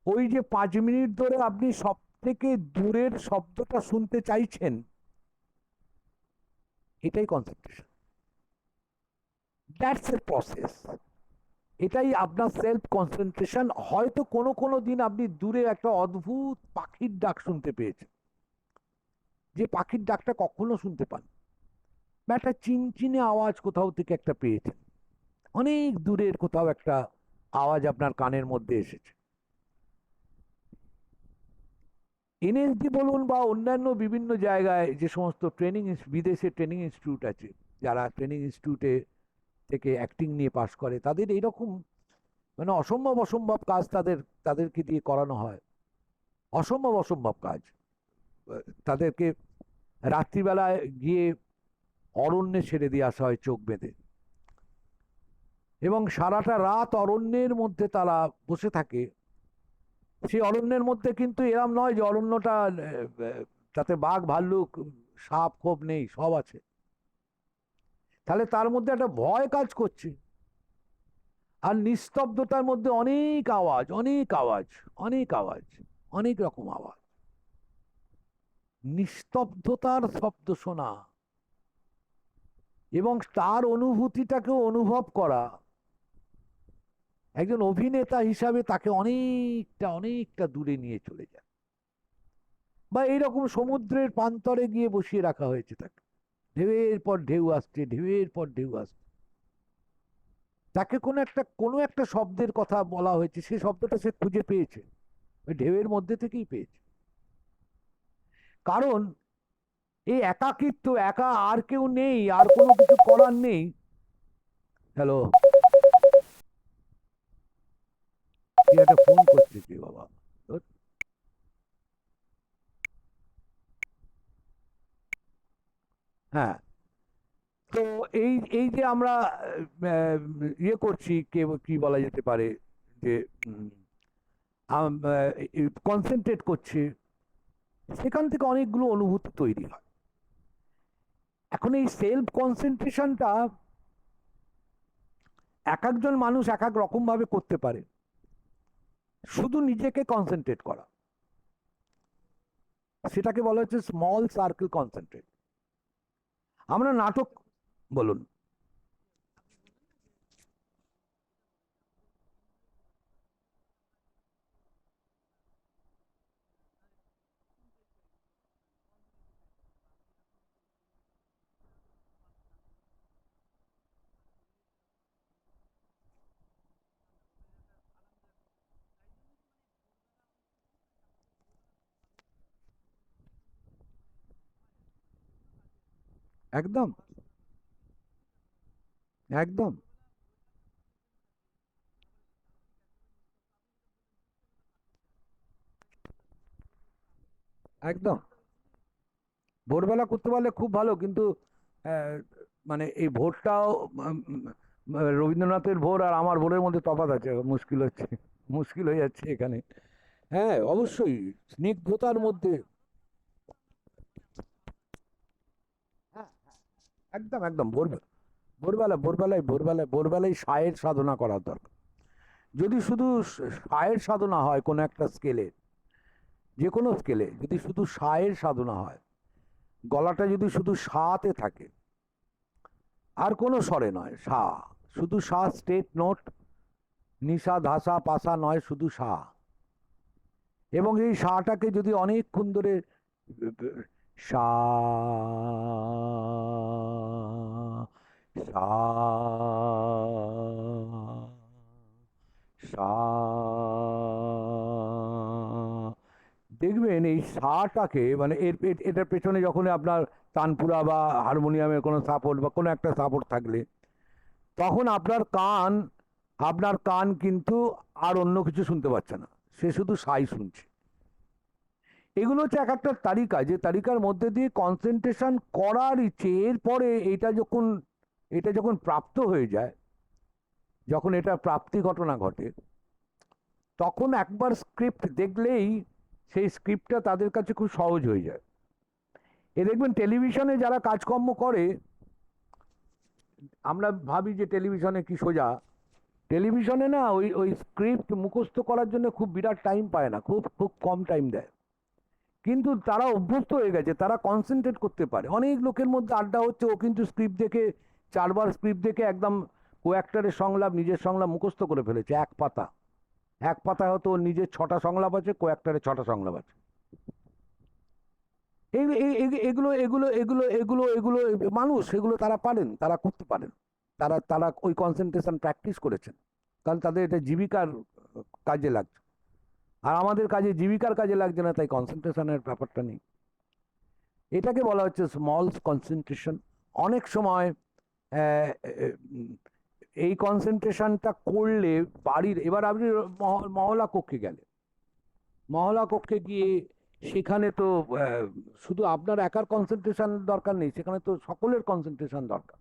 ওই যে 5 মিনিট ধরে আপনি সব থেকে দূরের শব্দটা শুনতে চাইছেন, এটাই কনসেন্ট্রেশন, দ্যাটস এ প্রসেস। এটাই আপনার সেলফ কনসেন্ট্রেশন। হয়তো কোনো কোনো দিন আপনি দূরে একটা অদ্ভুত পাখির ডাক শুনতে পেয়েছেন, যে পাখির ডাকটা কখনো শুনতে পান, বা একটা চিনচিনে আওয়াজ কোথাও থেকে একটা পেয়েছেন, অনেক দূরের কোথাও একটা আওয়াজ আপনার কানের মধ্যে এসেছে। এনএসডি বলুন বা অন্যান্য বিভিন্ন জায়গায় যে সমস্ত বিদেশে ট্রেনিং ইনস্টিটিউট আছে, যারা ট্রেনিং ইনস্টিটিউটে থেকে অ্যাক্টিং নিয়ে পাশ করে, তাদের এইরকম মানে অসম্ভব অসম্ভব কাজ তাদেরকে দিয়ে করানো হয়, অসম্ভব অসম্ভব কাজ। তাদেরকে রাত্রিবেলায় গিয়ে অরণ্যে ছেড়ে দিয়ে আসা হয় চোখ বেঁধে, এবং সারাটা রাত অরণ্যের মধ্যে তারা বসে থাকে। সেই অরণ্যের মধ্যে কিন্তু এরম নয় যে অরণ্যটা তাতে বাঘ ভাল্লুক সাপ খোপ নেই, সব আছে, তাহলে তার মধ্যে একটা ভয় কাজ করছে। আর নিস্তব্ধতার মধ্যে অনেক আওয়াজ, অনেক আওয়াজ, অনেক আওয়াজ, অনেক রকম আওয়াজ, নিস্তব্ধতার শব্দ শোনা এবং তার অনুভূতিটাকেও অনুভব করা, একজন অভিনেতা হিসাবে তাকে অনেকটা অনেকটা দূরে নিয়ে চলে যায়। বা এইরকম সমুদ্রের প্রান্তরে গিয়ে বসিয়ে রাখা হয়েছে তাকে, ঢেউয়ের পর ঢেউ আসছে, ঢেউয়ের পর ঢেউ আসছে, তাকে কোনো একটা শব্দের কথা বলা হয়েছে, সেই শব্দটা সে খুঁজে পেয়েছে, ওই ঢেউয়ের মধ্যে থেকেই পেয়েছে। কারণ এই একাকিত্ব, একা আর কেউ নেই, আর কোনো কিছু করার নেই। হ্যালো, কি একটা ফোন করছে কি বাবা? ধুৎ। হ্যাঁ, তো এই এই যে আমরা ইয়ে করছি, কি বলা যেতে পারে, যে কনসেন্ট্রেট করছি, সেখান থেকে অনেকগুলো অনুভূতি তৈরি হয়। এখন এই সেলফ কনসেন্ট্রেশনটা এক একজন মানুষ এক এক রকম ভাবে করতে পারে। শুধু নিজেকে কনসেন্ট্রেট করা, সেটাকে বলা হচ্ছে স্মল সার্কেল কনসেন্ট্রেট। আমরা নাটক বলুন। একদম, একদম, একদম। ভোরবেলা করতে পারলে খুব ভালো, কিন্তু আহ, মানে এই ভোরটাও রবীন্দ্রনাথের ভোর আর আমার ভোরের মধ্যে তফাৎ আছে, মুশকিল হচ্ছে, মুশকিল হয়ে যাচ্ছে এখানে। হ্যাঁ, অবশ্যই স্নিগ্ধতার মধ্যে। হ্যাঁ, একদম, একদম। ভোরবেলায় সায়ের সাধনা করার দরকার। যদি শুধু সায়ের সাধনা হয় কোনো একটা স্কেলে, যে কোনো স্কেলে যদি শুধু সায়ের সাধনা হয়, গলাটা যদি শুধু সাতে থাকে, আর কোনো স্বরে নয়, সা, শুধু সা, স্টেট নোট, নিশা ধাসা পাসা নয়, শুধু সা। এবং এই সাটাকে যদি অনেকক্ষণ ধরে সা, সা, সা, দেখবেন এই সাটাকে, মানে এটার পেছনে যখন আপনার তানপুরা বা হারমোনিয়ামের কোনো সাপোর্ট বা কোনো একটা সাপোর্ট থাকলে, তখন আপনার কান কিন্তু আর অন্য কিছু শুনতে পাচ্ছে না, সে শুধু সাই শুনছে। এগুলো হচ্ছে এক একটা তালিকা, যে তালিকার মধ্যে দিয়ে কনসেন্ট্রেশন করার ইচ্ছে। এরপরে এটা যখন প্রাপ্ত হয়ে যায়, যখন এটা প্রাপ্তি ঘটনা ঘটে, তখন একবার স্ক্রিপ্ট দেখলেই সেই স্ক্রিপ্টটা তাদের কাছে খুব সহজ হয়ে যায়। দেখবেন টেলিভিশনে যারা কাজকর্ম করে, আমরা ভাবি যে টেলিভিশনে কি সোজা। টেলিভিশনে না, ওই ওই স্ক্রিপ্ট মুখস্থ করার জন্য খুব বিরাট টাইম পায় না, খুব খুব কম টাইম দেয়। কিন্তু তারা অভ্যস্ত হয়ে গেছে, তারা কনসেন্ট্রেট করতে পারে। অনেক লোকের মধ্যে আড্ডা হচ্ছে, ও কিন্তু স্ক্রিপ্ট দেখে, চারবার স্ক্রিপ্ট দেখে একদম কো অ্যাক্টারের সংলাপ, নিজের সংলাপ মুখস্থ করে ফেলেছে। এক পাতায় হয়তো ওর নিজের 6টা সংলাপ আছে, কো অ্যাক্টারের 6টা সংলাপ আছে। এগুলো মানুষ, এগুলো তারা পারেন, তারা করতে পারেন। তারা ওই কনসেন্ট্রেশন প্র্যাকটিস করেছেন, কারণ তাদের এটা জীবিকার কাজে লাগছে। আর আমাদের কাজে, জীবিকার কাজে লাগছে না, তাই কনসেন্ট্রেশনের ব্যাপারটা নেই। এটাকে বলা হচ্ছে স্মল কনসেন্ট্রেশন। অনেক সময় আহ, উম, এই কনসেন্ট্রেশনটা করলে বাড়ির, এবার আপনি মহলা কক্ষে গেলে, মহলা কক্ষে গিয়ে সেখানে তো আহ, শুধু আপনার একার কনসেন্ট্রেশন দরকার নেই, সেখানে তো সকলের কনসেন্ট্রেশন দরকার।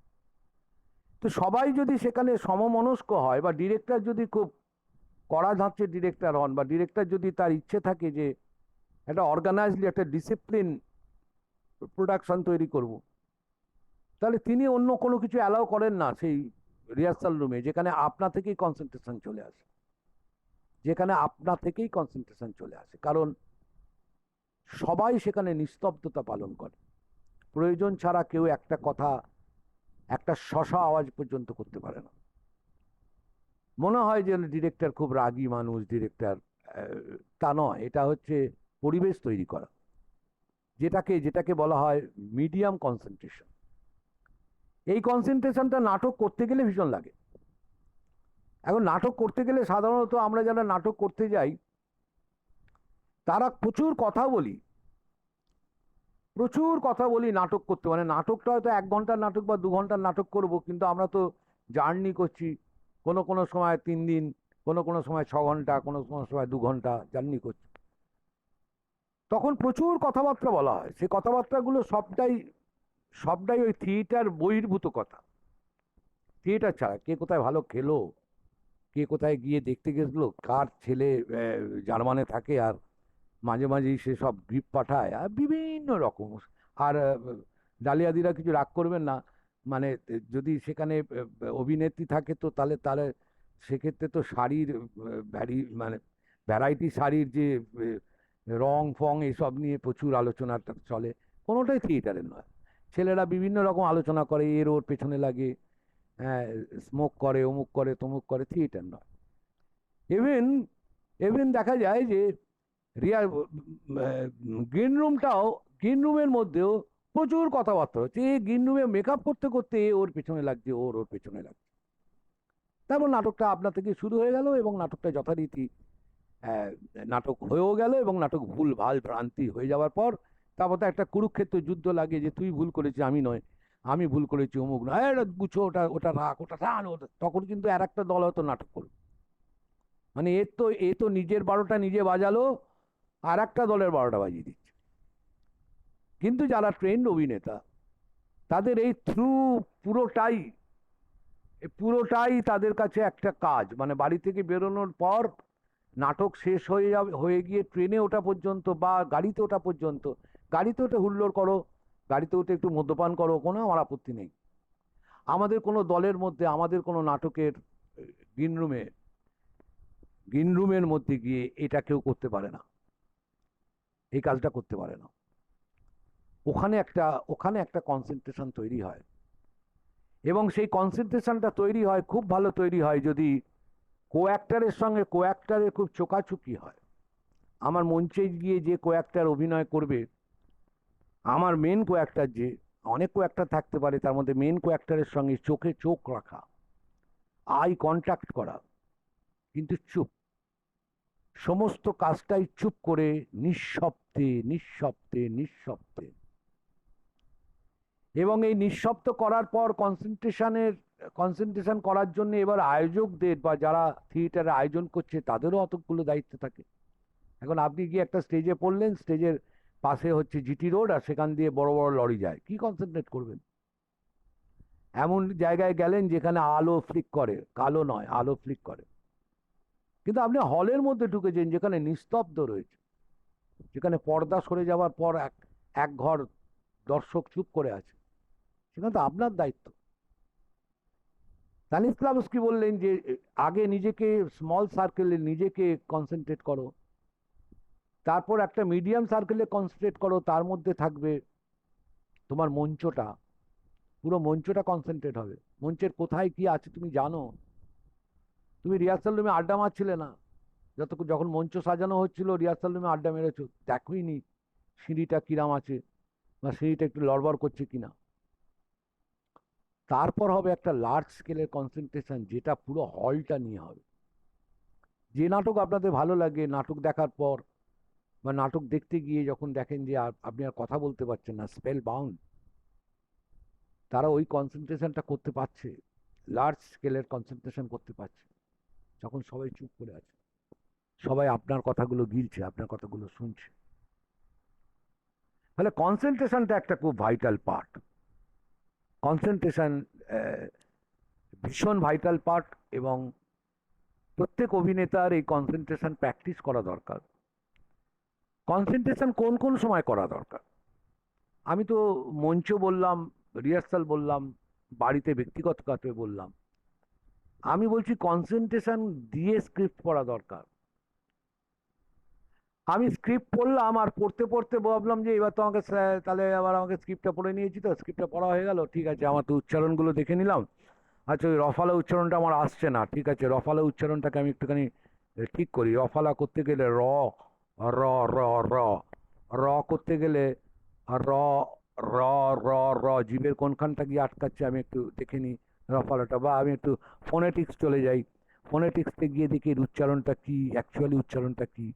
তো সবাই যদি সেখানে সমমনস্ক হয়, বা ডিরেক্টর যদি খুব কড়া ধাঁচের ডিরেক্টর হন, বা ডিরেক্টর যদি তার ইচ্ছে থাকে যে একটা অর্গানাইজলি একটা ডিসিপ্লিন প্রোডাকশন তৈরি করব, তাহলে তিনি অন্য কোনো কিছু অ্যালাউ করেন না সেই রিহার্সাল রুমে, যেখানে আপনা থেকেই কনসেন্ট্রেশন চলে আসে। কারণ সবাই সেখানে নিস্তব্ধতা পালন করে, প্রয়োজন ছাড়া কেউ একটা কথা, একটা শশা আওয়াজ পর্যন্ত করতে পারে না। মনে হয় যে ডিরেক্টর খুব রাগী মানুষ, ডিরেক্টর, তা নয়। এটা হচ্ছে পরিবেশ তৈরি করা, যেটাকে বলা হয় মিডিয়াম কনসেন্ট্রেশন। এই কনসেন্ট্রেশনটা নাটক করতে গেলে ভীষণ লাগে। এখন নাটক করতে গেলে সাধারণত আমরা যারা নাটক করতে যাই, তারা প্রচুর কথা বলি নাটক করতে। মানে নাটকটা হয়তো 1 ঘন্টার নাটক বা 2 ঘন্টার নাটক করব, কিন্তু আমরা তো জার্নি করছি, কোনো কোনো সময় 3 দিন, কোনো কোনো সময় 6 ঘন্টা, কোনো কোনো সময় 2 ঘন্টা জার্নি করছি। তখন প্রচুর কথাবার্তা বলা হয়, সেই কথাবার্তাগুলো সবটাই ওই থিয়েটার বহির্ভূত কথা। থিয়েটার ছাড়া কে কোথায় ভালো খেলো, কে কোথায় গিয়ে দেখতে গেছিলো, কার ছেলে জার্মানে থাকে আর মাঝে মাঝেই সে সব গিফট পাঠায়, আর বিভিন্ন রকম। আর ডালিয়াদিরা কিছু রাগ করবেন না, মানে যদি সেখানে অভিনেত্রী থাকে, তো তাহলে সেক্ষেত্রে তো শাড়ির মানে ভ্যারাইটি শাড়ির যে রং ফং এইসব নিয়ে প্রচুর আলোচনাটা চলে। কোনোটাই থিয়েটারের নয়। ছেলেরা বিভিন্ন রকম আলোচনা করে, এর ওর পেছনে লাগে, হ্যাঁ, স্মোক করে, অমুক করে, তমুক করে, থিয়েটার নয়। ইভেন ইভেন দেখা যায় যে রিয়াল গ্রিন রুমটাও, গ্রিন রুমের মধ্যেও প্রচুর কথাবার্তা হচ্ছে। এই গ্রিন রুমে মেকআপ করতে করতে এ ওর পেছনে লাগছে, ওর ওর পেছনে লাগছে। তারপর নাটকটা আপনা থেকে শুরু হয়ে গেল এবং নাটকটা যথারীতি আহ, নাটক হয়েও গেল এবং নাটক ভুল ভাল ভ্রান্তি হয়ে যাওয়ার পর তারপর তো একটা কুরুক্ষেত্র যুদ্ধ লাগে যে তুই ভুল করেছিস, আমি নয়, আমি ভুল করেছি, অমুক নয়, এটা গুছো, ওটা ওটা রাখ, ওটা টান, ওটা। তখন কিন্তু আর একটা দল হয়তো নাটক করলো, মানে এ তো নিজের 12টা নিজে বাজালো, আর একটা দলের 12টা বাজিয়ে দিচ্ছে। কিন্তু যারা ট্রেন্ড অভিনেতা, তাদের এই পুরোটাই পুরোটাই তাদের কাছে একটা কাজ, মানে বাড়ি থেকে বেরোনোর পর নাটক শেষ হয়ে যাবে, হয়ে গিয়ে ট্রেনে ওঠা পর্যন্ত বা গাড়িতে ওঠা পর্যন্ত, গাড়িতে ওঠে হুল্লোড় করো, গাড়িতে উঠে একটু মদ্যপান করো, কোনো আমার আপত্তি নেই। আমাদের কোনো দলের মধ্যে, আমাদের কোনো নাটকের গ্রিন রুমে, গ্রিন রুমের মধ্যে গিয়ে এটা কেউ করতে পারে না, এই কাজটা করতে পারে না। ওখানে একটা কনসেন্ট্রেশন তৈরি হয়, এবং সেই কনসেন্ট্রেশনটা তৈরি হয়, খুব ভালো তৈরি হয় যদি কো অ্যাক্টারের সঙ্গে কো অ্যাক্টারের খুব চোকাচুকি হয়। আমার মঞ্চে গিয়ে যে কো অ্যাক্টার অভিনয় করবে, আমার মেন কো অ্যাক্টার, যে অনেক কো অ্যাক্টার থাকতে পারে, তার মধ্যে মেন কো অ্যাক্টারের সঙ্গে চোখে চোখ রাখা, আই কন্ট্যাক্ট করা, কিন্তু চুপ, সমস্ত কাজটাই চুপ করে, নিঃশব্দে নিঃশব্দে নিঃশব্দে। এবং এই নিঃশব্দ করার পর কনসেন্ট্রেশন করার জন্য এবার আয়োজকদের বা যারা থিয়েটারে আয়োজন করছে তাদেরও অতগুলো দায়িত্ব থাকে। এখন আপনি গিয়ে একটা স্টেজে পড়লেন, স্টেজের পাশে হচ্ছে জিটি রোড, আর সেখান দিয়ে বড় বড় লরি যায়, কি কনসেন্ট্রেট করবেন? এমন জায়গায় গেলেন যেখানে আলো ফ্লিক করে, কালো নয়, আলো ফ্লিক করে, কিন্তু আপনি হলের মধ্যে ঢুকেছেন যেখানে নিস্তব্ধ রয়েছে, যেখানে পর্দা সরে যাওয়ার পর এক এক ঘর দর্শক চুপ করে আছে, সেখানে তো আপনার দায়িত্ব। স্তানিস্লাভস্কি বললেন যে আগে নিজেকে, স্মল সার্কেলে নিজেকে কনসেন্ট্রেট করো, তারপর একটা মিডিয়াম সার্কেলে কনসেন্ট্রেট করো, তার মধ্যে থাকবে তোমার মঞ্চটা, পুরো মঞ্চটা কনসেন্ট্রেট হবে, মঞ্চের কোথায় কি আছে তুমি জানো। তুমি রিহার্সাল রুমে আড্ডা মারছিলে না, যখন মঞ্চ সাজানো হচ্ছিল রিহার্সাল রুমে আড্ডা মেরেছো, দেখোই নি সিঁড়িটা কিরাম আছে বা সিঁড়িটা একটু লড়বড় করছে কিনা। তারপর হবে একটা লার্জ স্কেলের কনসেন্ট্রেশন, যেটা পুরো হলটা নিয়ে হবে। যে নাটক আপনাদের ভালো লাগে, নাটক দেখার পর বা নাটক দেখতে গিয়ে যখন দেখেন যে আপনি আর কথা বলতে পারছেন না, স্পেল বাউন্ড, তারা ওই কনসেন্ট্রেশনটা করতে পারছে, লার্জ স্কেলের কনসেন্ট্রেশন করতে পারছে, যখন সবাই চুপ করে আছে, সবাই আপনার কথাগুলো গিলছে, আপনার কথাগুলো শুনছে। তাহলে কনসেন্ট্রেশনটা একটা খুব ভাইটাল পার্ট। কনসেন্ট্রেশন ভীষণ ভাইটাল পার্ট, এবং প্রত্যেক অভিনেতার এই কনসেন্ট্রেশন প্র্যাকটিস করা দরকার। কনসেন্ট্রেশন কোন কোন সময় করা দরকার? আমি তো মঞ্চ বললাম, রিহার্সাল বললাম, বাড়িতে ব্যক্তিগত কাজে বললাম। আমি বলছি কনসেন্ট্রেশন দিয়ে স্ক্রিপ্ট পড়া দরকার। আমি স্ক্রিপ্ট পড়লাম, আর পড়তে পড়তে ভাবলাম যে এবার তো আমাকে তাহলে আবার আমাকে স্ক্রিপ্টটা পড়ে নিয়েছি, তো স্ক্রিপ্টটা পড়া হয়ে গেল, ঠিক আছে, আমার তো উচ্চারণগুলো দেখে নিলাম। আচ্ছা, ওই রফালা উচ্চারণটা আমার আসছে না, ঠিক আছে, রফালা উচ্চারণটাকে আমি একটুখানি ঠিক করি। রফালা করতে গেলে র র র র করতে গেলে র র র র জিভের কোনখানটা গিয়ে আটকাচ্ছে আমি একটু দেখে নিই রফালাটা, বা আমি একটু ফোনেটিক্স চলে যাই, ফোনেটিক্সে গিয়ে দেখি এর উচ্চারণটা কি, অ্যাকচুয়ালি উচ্চারণটা কি,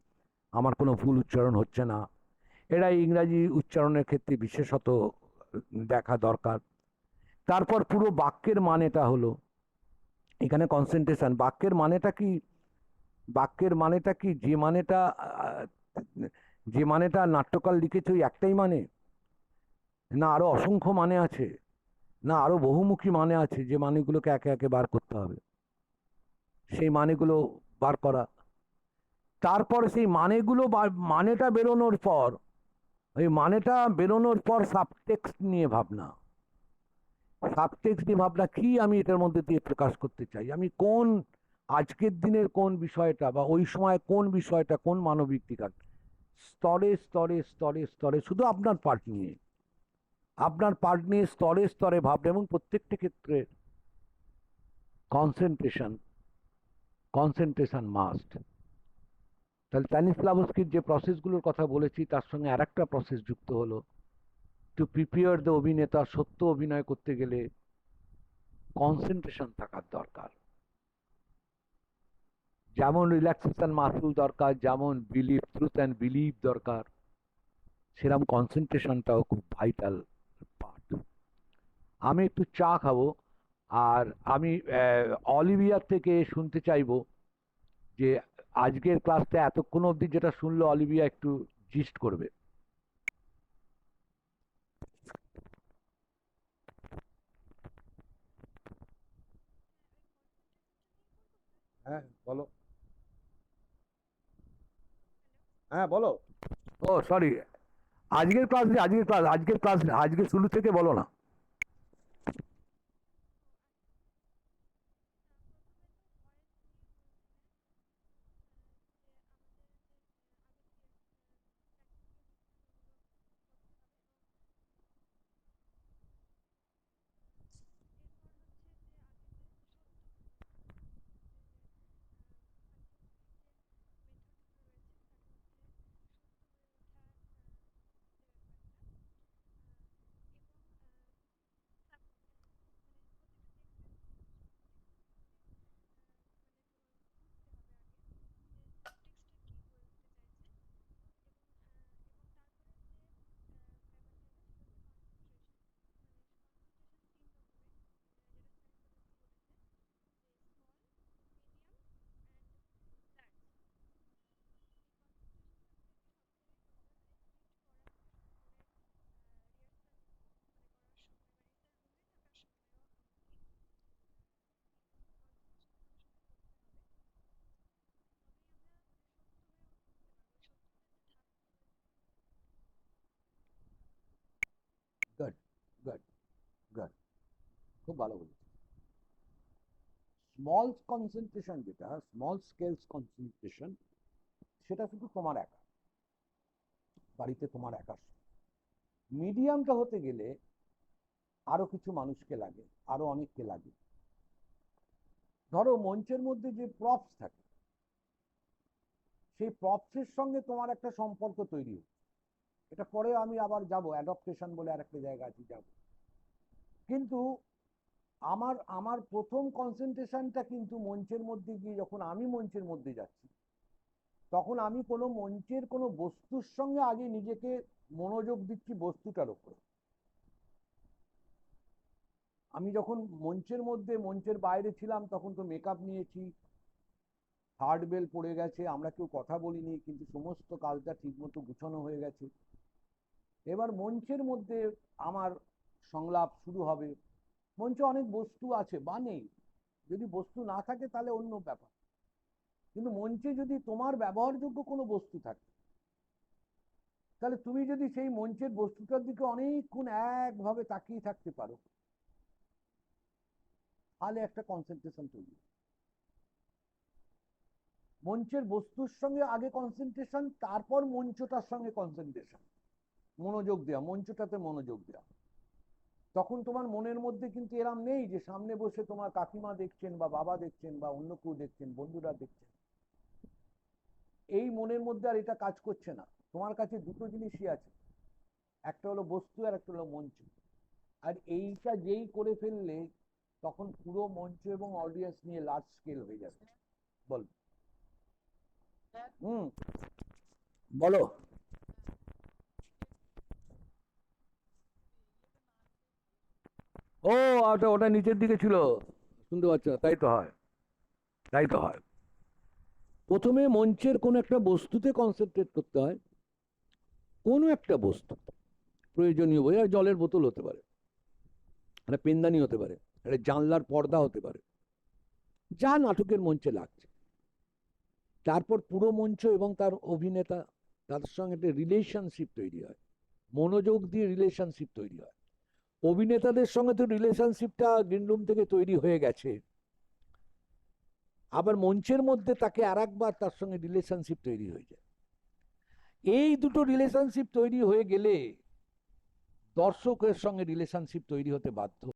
আমার কোনো ভুল উচ্চারণ হচ্ছে না। এটা ইংরাজি উচ্চারণের ক্ষেত্রে বিশেষত দেখা দরকার। তারপর পুরো বাক্যের মানেটা হলো এখানে কনসেন্ট্রেশন। বাক্যের মানেটা কি যে মানেটা নাট্যকার লিখেছে ওই একটাই মানে, না আরো অসংখ্য মানে আছে, না আরো বহুমুখী মানে আছে, যে মানেগুলোকে একে একে বার করতে হবে, সেই মানেগুলো বার করা। তারপর সেই মানেটা বেরোনোর পর, ওই মানেটা বেরোনোর পর সাবটেক্সট নিয়ে ভাবনা। সাবটেক্সট নিয়ে ভাবনা কি আমি এটার মধ্যে দিয়ে প্রকাশ করতে চাই, আমি কোন আজকের দিনের কোন বিষয়টা বা ওই সময় কোন বিষয়টা, কোন মানবিক দিক, স্তরে স্তরে স্তরে স্তরে, শুধু আপনার পার্ট নিয়ে, আপনার পার্ট নিয়ে স্তরে স্তরে ভাবনা এবং প্রত্যেকটা ক্ষেত্রে কনসেন্ট্রেশন কনসেন্ট্রেশন মাস্ট। তাহলে স্ট্যানিস্লাভস্কির যে প্রসেসগুলোর কথা বলেছি তার সঙ্গে আর একটা প্রসেস যুক্ত হলো, টু প্রিপেয়ার দ্য অভিনেতা সত্য অভিনয় করতে গেলে কনসেন্ট্রেশন থাকার দরকার। যেমন রিল্যাক্সেশন মাসল দরকার, যেমন বিলিভ ট্রুথ অ্যান্ড বিলিভ দরকার, সেরকম কনসেন্ট্রেশনটাও খুব ভাইটাল পার্ট। আমি একটু চা খাবো, আর আমি অলিভিয়ার থেকে শুনতে চাইবো যে আজকের ক্লাসটা এতক্ষণ অবধি যেটা শুনলো অলিভিয়া একটু জিস্ট করবে। হ্যাঁ বলো। হ্যাঁ বলো। ও সরি, আজকের ক্লাস আজকে শুরু থেকে বলো না। গুড, গুড, গুড, খুব ভালো বলেছি। স্মল কনসেন্ট্রেশন, যেটা স্মল স্কেলস কনসেন্ট্রেশন, সেটা শুধু তোমার একা, বাড়িতে তোমার একার। মিডিয়ামটা হতে গেলে আরো কিছু মানুষকে লাগে, আরো অনেককে লাগে। ধরো মঞ্চের মধ্যে যে প্রপস থাকে, সেই প্রপসের সঙ্গে তোমার একটা সম্পর্ক তৈরি হচ্ছে। এটা পরে আমি আবার যাব, অ্যাডপ্টেশন বলে আরেকটা জায়গা আছে, যাব। কিন্তু আমার আমার প্রথম কনসেন্ট্রেশনটা কিন্তু মঞ্চের মধ্যে গিয়ে, যখন আমি মঞ্চের মধ্যে যাচ্ছি, তখন আমি কোনো মঞ্চের কোনো বস্তুর সঙ্গে আগে নিজেকে মনোযোগ দিচ্ছি, বস্তুটার উপরে। আমি যখন মঞ্চের মধ্যে, মঞ্চের বাইরে ছিলাম, তখন তো মেকআপ নিয়েছি, থার্ড বেল পড়ে গেছে, আমরা কেউ কথা বলিনি, কিন্তু সমস্ত কাজটা ঠিকমতো গুছানো হয়ে গেছে। এবার মঞ্চের মধ্যে আমার সংলাপ শুরু হবে। মঞ্চে অনেক বস্তু আছে বা নেই, যদি বস্তু না থাকে তাহলে অন্য ব্যাপার, কিন্তু মঞ্চে যদি তোমার ব্যবহারযোগ্য কোনো বস্তু থাকে, তাহলে তুমি যদি সেই মঞ্চের বস্তুটার দিকে অনেকক্ষণ একভাবে তাকিয়ে থাকতে পারো, তাহলে একটা কনসেন্ট্রেশন তৈরি। মঞ্চের বস্তুর সঙ্গে আগে কনসেন্ট্রেশন, তারপর মঞ্চটার সঙ্গে কনসেন্ট্রেশন, মনোযোগ দেওয়া, মঞ্চটাতে মনোযোগ দেওয়া। তখন তোমার মনের মধ্যে কিন্তু এরম নেই যে সামনে বসে তোমার কাকিমা দেখছেন বা বাবা দেখছেন বা অন্য কেউ দেখছেন, বন্ধুরা দেখছেন। এই মনের মধ্যে আর এটা কাজ করছে না। তোমার কাছে দুটো জিনিসই আছে, একটা হলো বস্তু আর একটা হলো মঞ্চ। আর এইটা যেই করে ফেললে, তখন পুরো মঞ্চ এবং অডিয়েন্স নিয়ে লার্জ স্কেল হয়ে যাবে। বল। হুম, বলো। ও ওটা ওটা নিচের দিকে ছিল, শুনতে পাচ্ছ না? তাই তো হয়, তাই তো হয়। প্রথমে মঞ্চের কোনো একটা বস্তুতে কনসেন্ট্রেট করতে হয়, কোনো একটা বস্তু, প্রয়োজনীয় বই, আর জলের বোতল হতে পারে, একটা পেনদানি হতে পারে, একটা জানলার পর্দা হতে পারে, যা নাটকের মঞ্চে লাগছে। তারপর পুরো মঞ্চ এবং তার অভিনেতা, তাদের সঙ্গে একটা রিলেশনশিপ তৈরি হয়, মনোযোগ দিয়ে রিলেশনশিপ তৈরি হয়। অভিনেতাদের সঙ্গে তো রিলেশনশিপটা গ্রিন রুম থেকে তৈরি হয়ে গেছে, আবার মঞ্চের মধ্যে তাকে আর একবার তার সঙ্গে রিলেশনশিপ তৈরি হয়ে যায়। এই দুটো রিলেশনশিপ তৈরি হয়ে গেলে দর্শকের সঙ্গে রিলেশনশিপ তৈরি হতে বাধ্য।